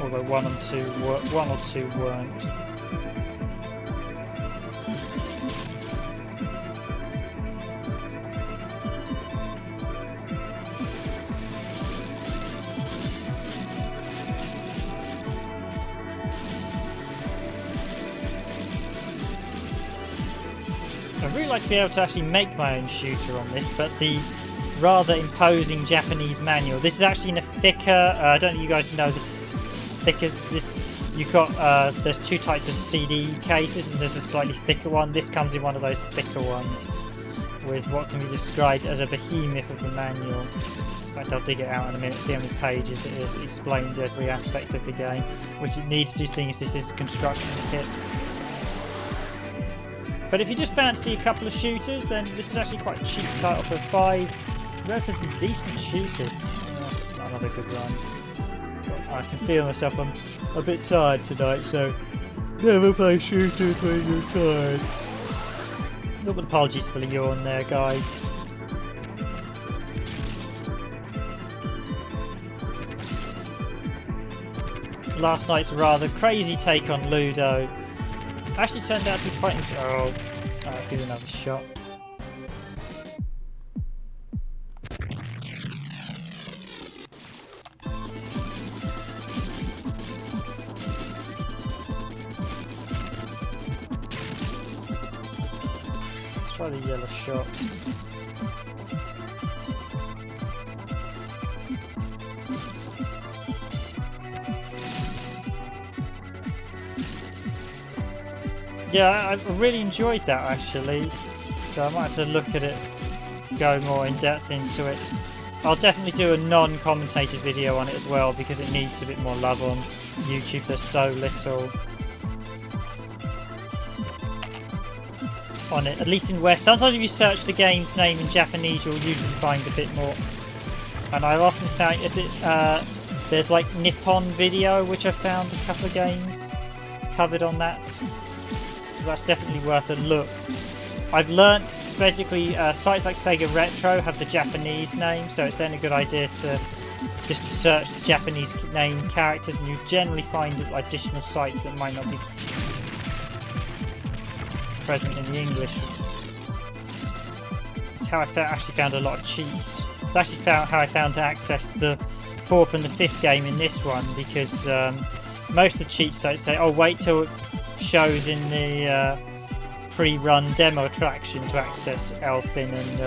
Although one or two weren't. I'd really like to be able to actually make my own shooter on this, but the rather imposing Japanese manual. This is actually in a thicker. I don't know if you guys know this. Thicker. This you've got. There's two types of CD cases, and there's a slightly thicker one. This comes in one of those thicker ones, with what can be described as a behemoth of a manual. In fact, I'll dig it out in a minute. See how many pages it is. It explains every aspect of the game, which it needs to, seeing as this is a construction kit. But if you just fancy a couple of shooters, then this is actually quite a cheap title for 5 relatively decent shooters. Not another good run. But I can feel myself, I'm a bit tired tonight, so never play shooters when you're tired. A little bit of apologies for the yawn there, guys. Last night's rather crazy take on Ludo actually turned out to be fighting. Oh, I'll give another shot. Let's try the yellow shot. Yeah, I really enjoyed that actually, so I might have to look at it, go more in depth into it. I'll definitely do a non-commentated video on it as well, because it needs a bit more love on YouTube. There's so little on it, at least in West. Sometimes if you search the game's name in Japanese, you'll usually find a bit more. And I've often found, there's like Nippon Video, which I found a couple of games covered on that. That's definitely worth a look. I've learnt, basically, sites like Sega Retro have the Japanese name, so it's then a good idea to just search the Japanese name characters, and you generally find additional sites that might not be present in the English. It's how I actually found a lot of cheats. It's actually how I found to access the 4th and the 5th game in this one, because most of the cheat sites say, oh, wait till it shows in the pre-run demo attraction to access Elfin and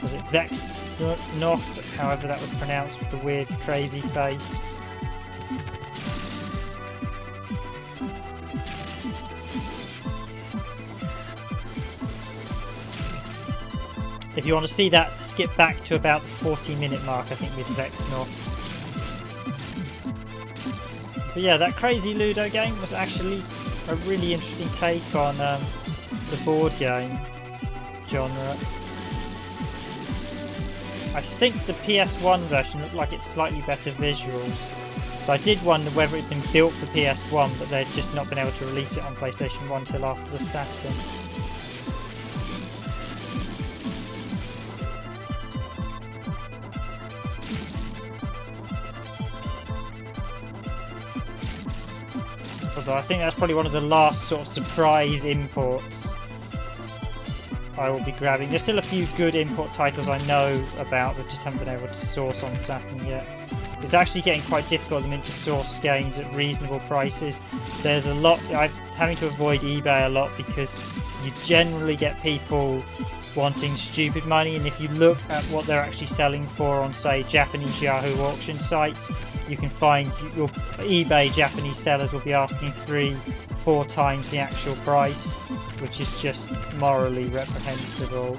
was it Vex North, however that was pronounced, with the weird crazy face. If you want to see that, skip back to about the 40-minute mark, I think, with Vex North. But yeah, that Crazy Ludo game was actually a really interesting take on the board game genre. I think the PS1 version looked like it's slightly better visuals. So I did wonder whether it had been built for PS1, but they'd just not been able to release it on PlayStation 1 till after the Saturn. Although I think that's probably one of the last sort of surprise imports I will be grabbing. There's still a few good import titles I know about that just haven't been able to source on Saturn yet. It's actually getting quite difficult at the minute to source games at reasonable prices. There's a lot, I'm having to avoid eBay a lot because you generally get people wanting stupid money, and if you look at what they're actually selling for on, say, Japanese Yahoo auction sites, you can find your eBay Japanese sellers will be asking 3-4 times the actual price, which is just morally reprehensible.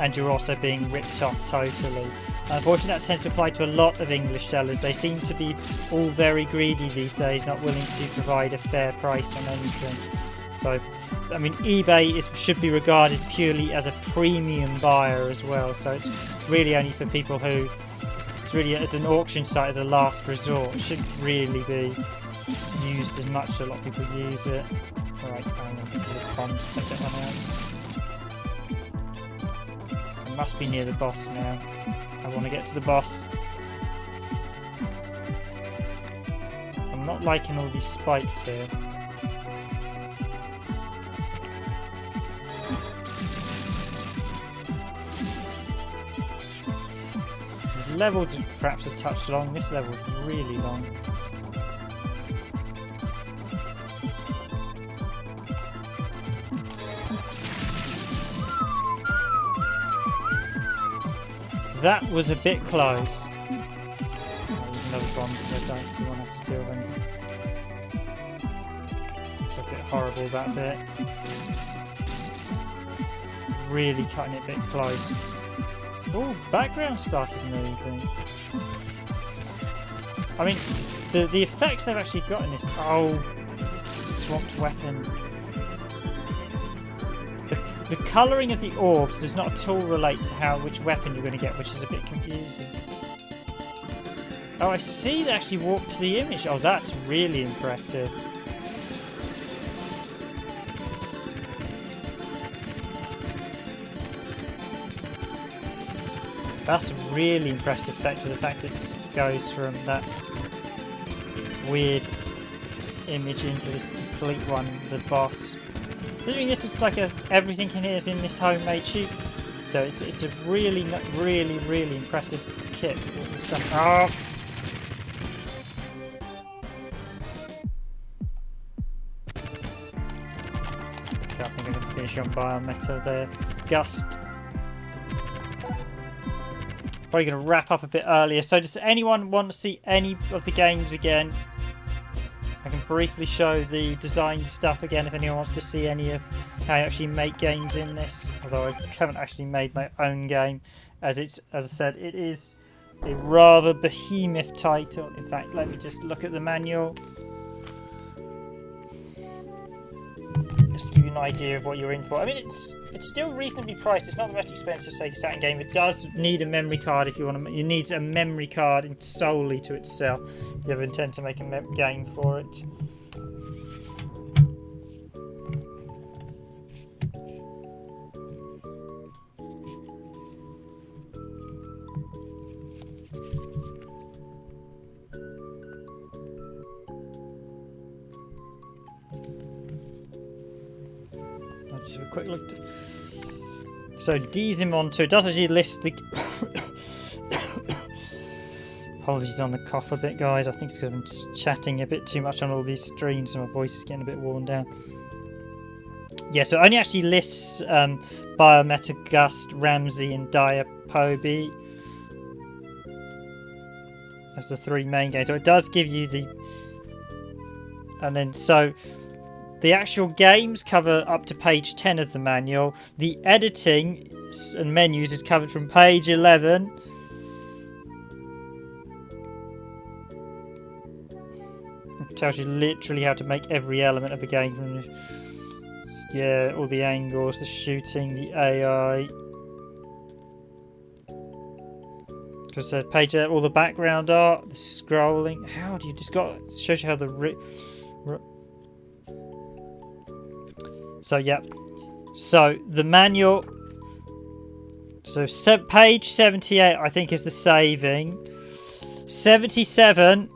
And you're also being ripped off totally. Unfortunately, that tends to apply to a lot of English sellers. They seem to be all very greedy these days, not willing to provide a fair price on anything. So, I mean, eBay should be regarded purely as a premium buyer as well. So it's really only for people who, it's really as an auction site as a last resort. It shouldn't really be used as much. A lot of people use it. Alright, I'm going to do the bombs, take that one out. I must be near the boss now. I want to get to the boss. I'm not liking all these spikes here. The levels are perhaps a touch long. This level's really long. That was a bit close. I'll use another bomb because I don't want to have to deal with anything. It's a bit horrible, that bit. Really cutting it a bit close. Oh, background started moving. I mean, the effects they've actually got in this. Oh, swamped weapon. The colouring of the orbs does not at all relate to which weapon you're going to get, which is a bit confusing. Oh, I see they actually warped to the image. Oh, that's really impressive. That's a really impressive effect with the fact that it goes from that weird image into this complete one, the boss. Considering this is like everything in here is in this homemade sheet, so it's a really impressive kit. Oh. Okay, I think I'm going to finish on Biometal there. Gust. Probably going to wrap up a bit earlier. So does anyone want to see any of the games again? I can briefly show the design stuff again if anyone wants to see any of how I actually make games in this. Although I haven't actually made my own game, as I said, it is a rather behemoth title. In fact, let me just look at the manual. Just to give you an idea of what you're in for. I mean, it's still reasonably priced. It's not the most expensive Sega Saturn game. It does need a memory card if you want to. It needs a memory card solely to itself if you ever intend to make a game for it. Just have a quick look. So Dezaemon 2 does actually list the. Apologies on the cough a bit, guys. I think it's because I'm chatting a bit too much on all these streams, and my voice is getting a bit worn down. Yeah, so it only actually lists Biometa, Gust, Ramsey, and Diapobi as the three main games. So it does give you the, and then so. The actual games cover up to page 10 of the manual. The editing and menus is covered from page 11. tells you literally how to make every element of a game. From yeah, all the angles, the shooting, the AI. Because the page, all the background art, the scrolling. How do you just got? It shows you how the. So yeah, so the manual. So page 78, I think, is the saving. 77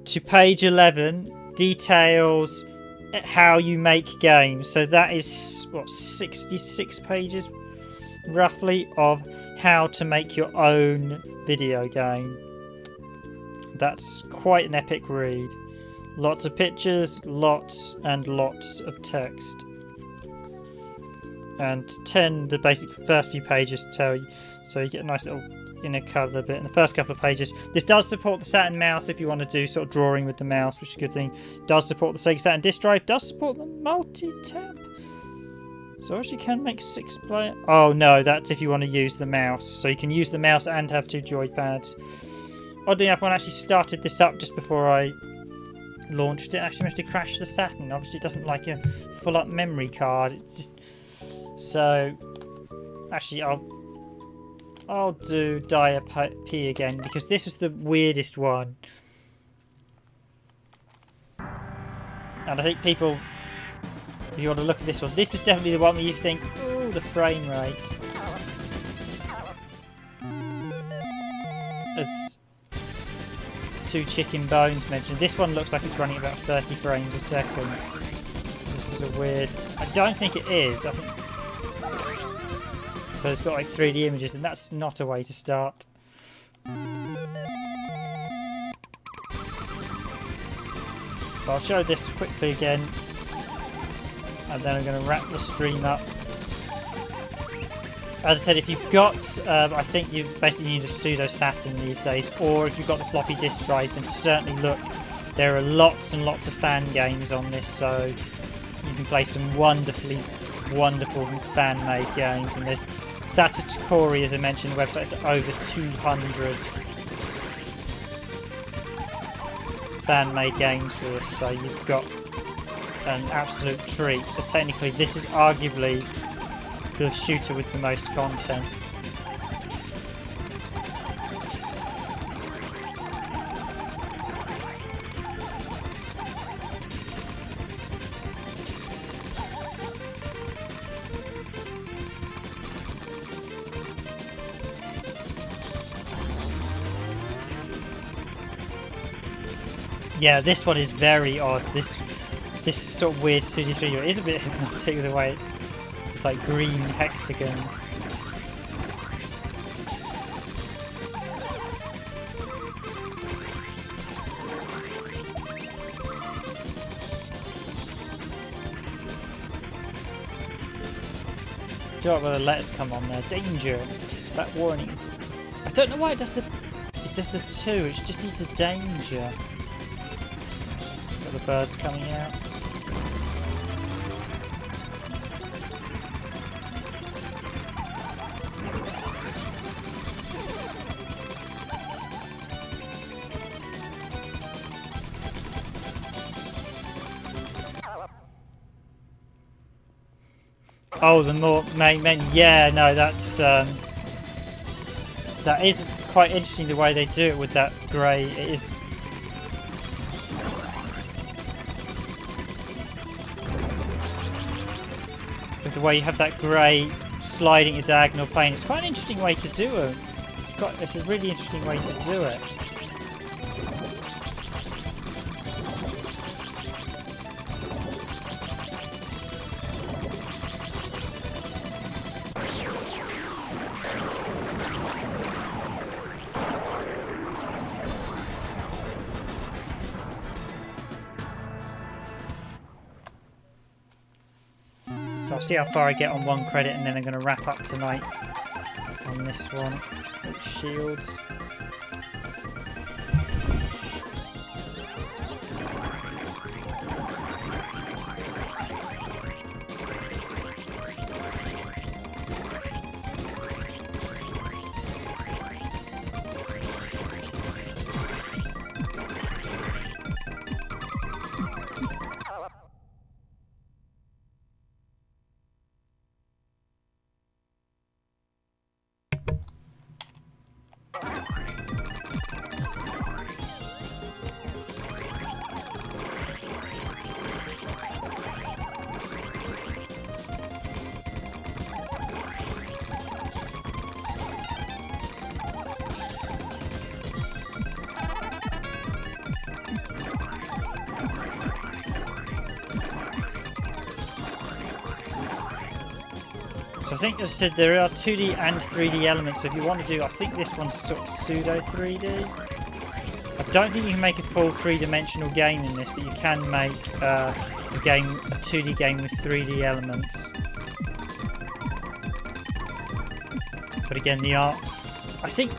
to page 11 details how you make games. So that is what, 66 pages roughly of how to make your own video game. That's quite an epic read. Lots of pictures, lots and lots of text. And the basic first few pages tell you, so you get a nice little inner colour bit in the first couple of pages. This does support the Saturn mouse if you want to do sort of drawing with the mouse, which is a good thing. Does support the Sega Saturn disk drive, does support the multi-tap. So actually can make 6-player. Oh no, that's if you want to use the mouse. So you can use the mouse and have 2 joypads. Oddly enough, when I actually started this up just before I launched it, I actually managed to crash the Saturn. Obviously it doesn't like a full-up memory card. It's just... So actually I'll do P again because this was the weirdest one. And I think people, if you want to look at this one, this is definitely the one where you think, oh, the frame rate. As 2 Chicken Bones mentioned, this one looks like it's running about 30 frames a second. This is a weird... I don't think it is. I think... So it's got like 3D images, and that's not a way to start. But I'll show this quickly again, and then I'm going to wrap the stream up. As I said, if you've got, I think you basically need a pseudo Saturn these days, or if you've got the floppy disk drive, then certainly look. There are lots and lots of fan games on this, so you can play some wonderful fan-made games. And there's Saturn, as I mentioned, the website's over 200 fan-made games for this, so you've got an absolute treat. But technically, this is arguably the shooter with the most content. Yeah, this one is very odd. This sort of weird Studio 3 is a bit hypnotic the way it's like green hexagons. Do you know what, the letters come on there? Danger. That warning. I don't know why it does the 2. It just needs the danger. The birds coming out. Oh, the more main menu. Yeah, no, that's that is quite interesting the way they do it with that grey. It is. The way you have that grey sliding a diagonal plane, it's quite an interesting way to do it. It's a really interesting way to do it. So I'll see how far I get on one credit, and then I'm going to wrap up tonight on this one with shields. So I think, as I said, there are 2D and 3D elements. So if you want to do, I think this one's sort of pseudo 3D. I don't think you can make a full three-dimensional game in this, but you can make a 2D game with 3D elements. But again, the art, I think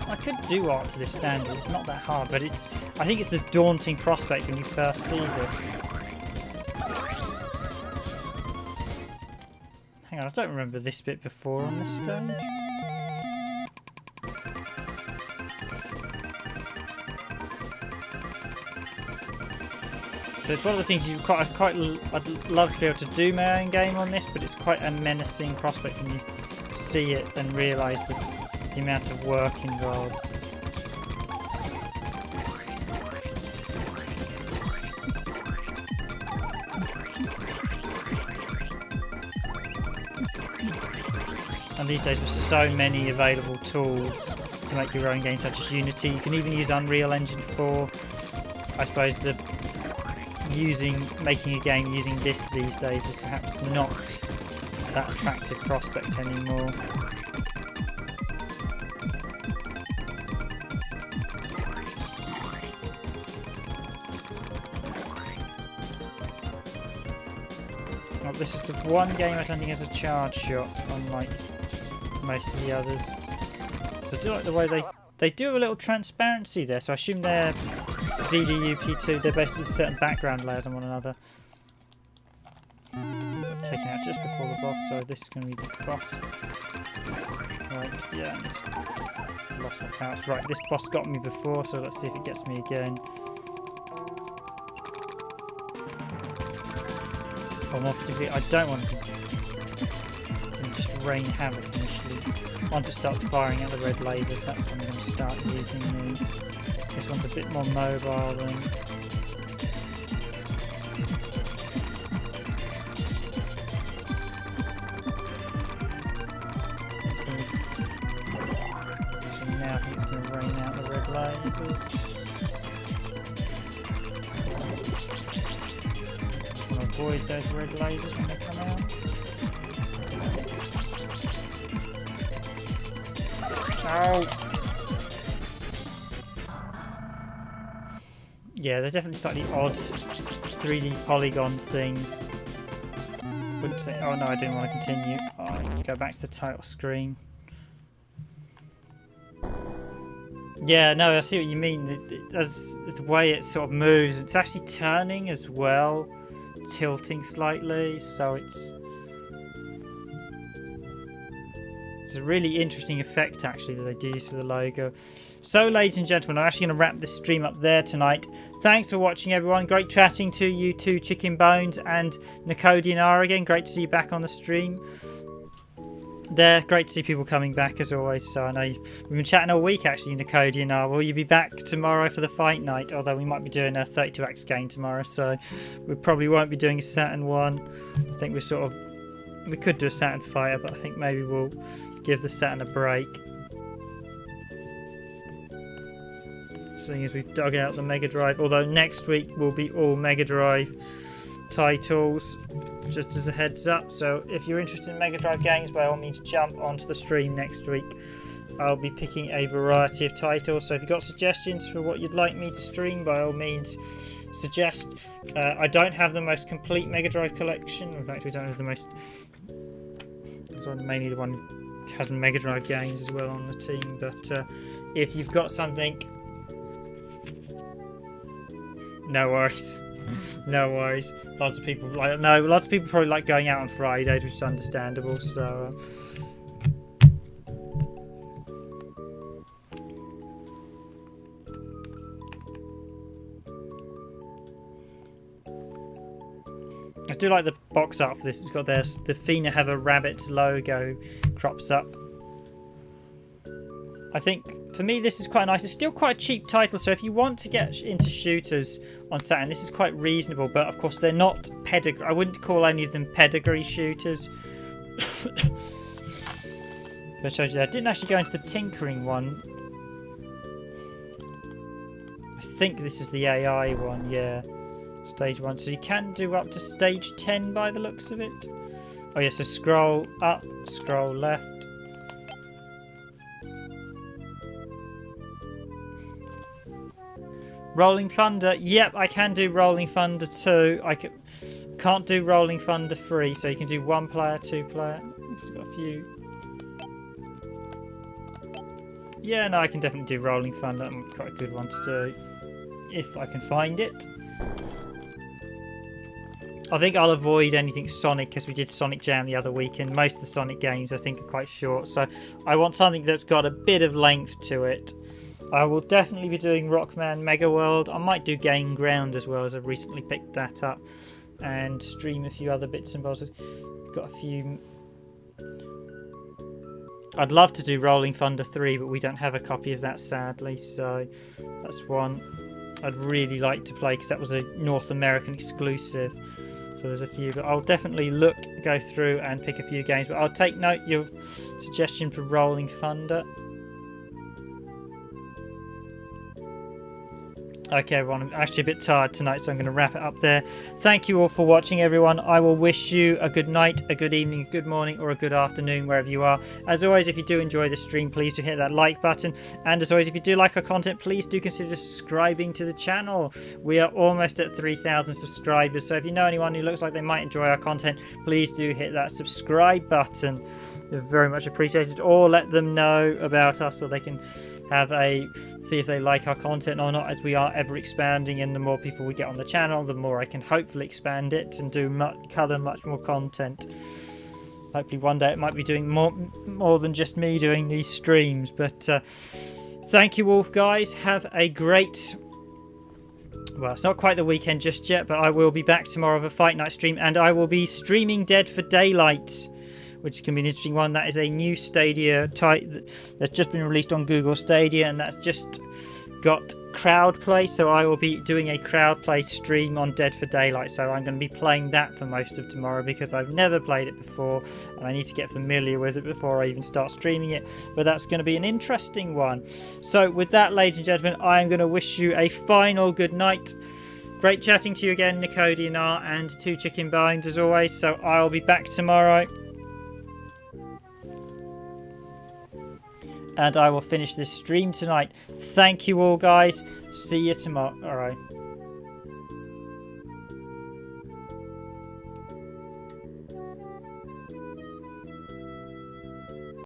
I could do art to this standard. It's not that hard, but I think it's the daunting prospect when you first see this. Hang on, I don't remember this bit before on this stage. So it's one of the things I'd love to be able to do my own game on this, but it's quite a menacing prospect when you see it and realise the amount of work involved. And these days with so many available tools to make your own games, such as Unity, you can even use Unreal Engine 4. I suppose making a game using this these days is perhaps not that attractive prospect anymore. Well, this is the one game I don't think has a charge shot, unlike most of the others. I do like the way they do have a little transparency there, so I assume they're VDUP2, they're based with certain background layers on one another. Taken out just before the boss, so this is going to be the boss. Right, yeah, and lost my pouch. Right, this boss got me before, so let's see if it gets me again. Or more specifically, I don't want to just rain havoc initially. Once it starts firing out the red lasers, that's when I'm going to start using this one's a bit more mobile than... So now I think it's going to rain out the red lasers. Just want to avoid those red lasers when they come out. Ow! Yeah, they're definitely slightly odd 3D polygon things. Wouldn't say. Oh no, I didn't want to continue. I'll go back to the title screen. Yeah, no, I see what you mean. As the way it sort of moves, it's actually turning as well, tilting slightly. So it's a really interesting effect actually that they do use for the logo. So, ladies and gentlemen, I'm actually going to wrap this stream up there tonight. Thanks for watching, everyone. Great chatting to you two, Chicken Bones and Nicodian R again. Great to see you back on the stream. There, great to see people coming back as always. So I know we've been chatting all week actually, Nicodian R. Will you be back tomorrow for the fight night? Although we might be doing a 32X game tomorrow, so we probably won't be doing a Saturn one. I think we could do a Saturn fighter, but I think maybe we'll give the Saturn a break. Seeing as we've dug out the Mega Drive, although next week will be all Mega Drive titles, just as a heads up. So if you're interested in Mega Drive games, by all means jump onto the stream next week. I'll be picking a variety of titles, so if you've got suggestions for what you'd like me to stream, by all means suggest. I don't have the most complete Mega Drive collection. In fact, we don't have the most... So I'm mainly the one who has Mega Drive games as well on the team, but if you've got something... No worries. No worries. Lots of people probably like going out on Fridays, which is understandable, so I do like the box art for this. It's got the Athena have a rabbit logo crops up. I think for me this is quite nice. It's still quite a cheap title, so if you want to get into shooters on Saturn, this is quite reasonable, but of course they're not pedigree. I wouldn't call any of them pedigree shooters. But I showed you that. I didn't actually go into the tinkering one. I think this is the AI one, yeah. Stage 1. So you can do up to stage 10 by the looks of it. Oh yeah, so scroll up, scroll left. Rolling Thunder. Yep, I can do Rolling Thunder 2. Can't do Rolling Thunder 3, so you can do 1 player, 2 player. It's got a few. Yeah, no, I can definitely do Rolling Thunder. That's quite a good one to do. If I can find it. I think I'll avoid anything Sonic because we did Sonic Jam the other week, and most of the Sonic games I think are quite short, so I want something that's got a bit of length to it. I will definitely be doing Rockman Mega World. I might do Game Ground as well, as I've recently picked that up, and stream a few other bits and bobs. Got a few. I'd love to do Rolling Thunder 3, but we don't have a copy of that, sadly, so that's one I'd really like to play because that was a North American exclusive. So there's a few, but I'll definitely go through and pick a few games. But I'll take note of your suggestion for Rolling Thunder. Okay, everyone, I'm actually a bit tired tonight, so I'm going to wrap it up there. Thank you all for watching, everyone. I will wish you a good night, a good evening, a good morning, or a good afternoon, wherever you are. As always, if you do enjoy the stream, please do hit that like button. And as always, if you do like our content, please do consider subscribing to the channel. We are almost at 3,000 subscribers, so if you know anyone who looks like they might enjoy our content, please do hit that subscribe button. They're very much appreciated. Or let them know about us so they can see if they like our content or not, as we are ever expanding, and the more people we get on the channel, the more I can hopefully expand it and do cover much more content. Hopefully one day it might be doing more than just me doing these streams. But thank you all, guys. Have a great, well, it's not quite the weekend just yet, but I will be back tomorrow with a Fight Night stream, and I will be streaming Dead for Daylight, which can be an interesting one. That is a new Stadia type that's just been released on Google Stadia, and that's just got crowd play. So I will be doing a crowd play stream on Dead for Daylight. So I'm going to be playing that for most of tomorrow because I've never played it before, and I need to get familiar with it before I even start streaming it. But that's going to be an interesting one. So with that, ladies and gentlemen, I am going to wish you a final good night. Great chatting to you again, Nicodianar and Two Chicken Bones, as always. So I'll be back tomorrow, and I will finish this stream tonight. Thank you all, guys. See you tomorrow. All right.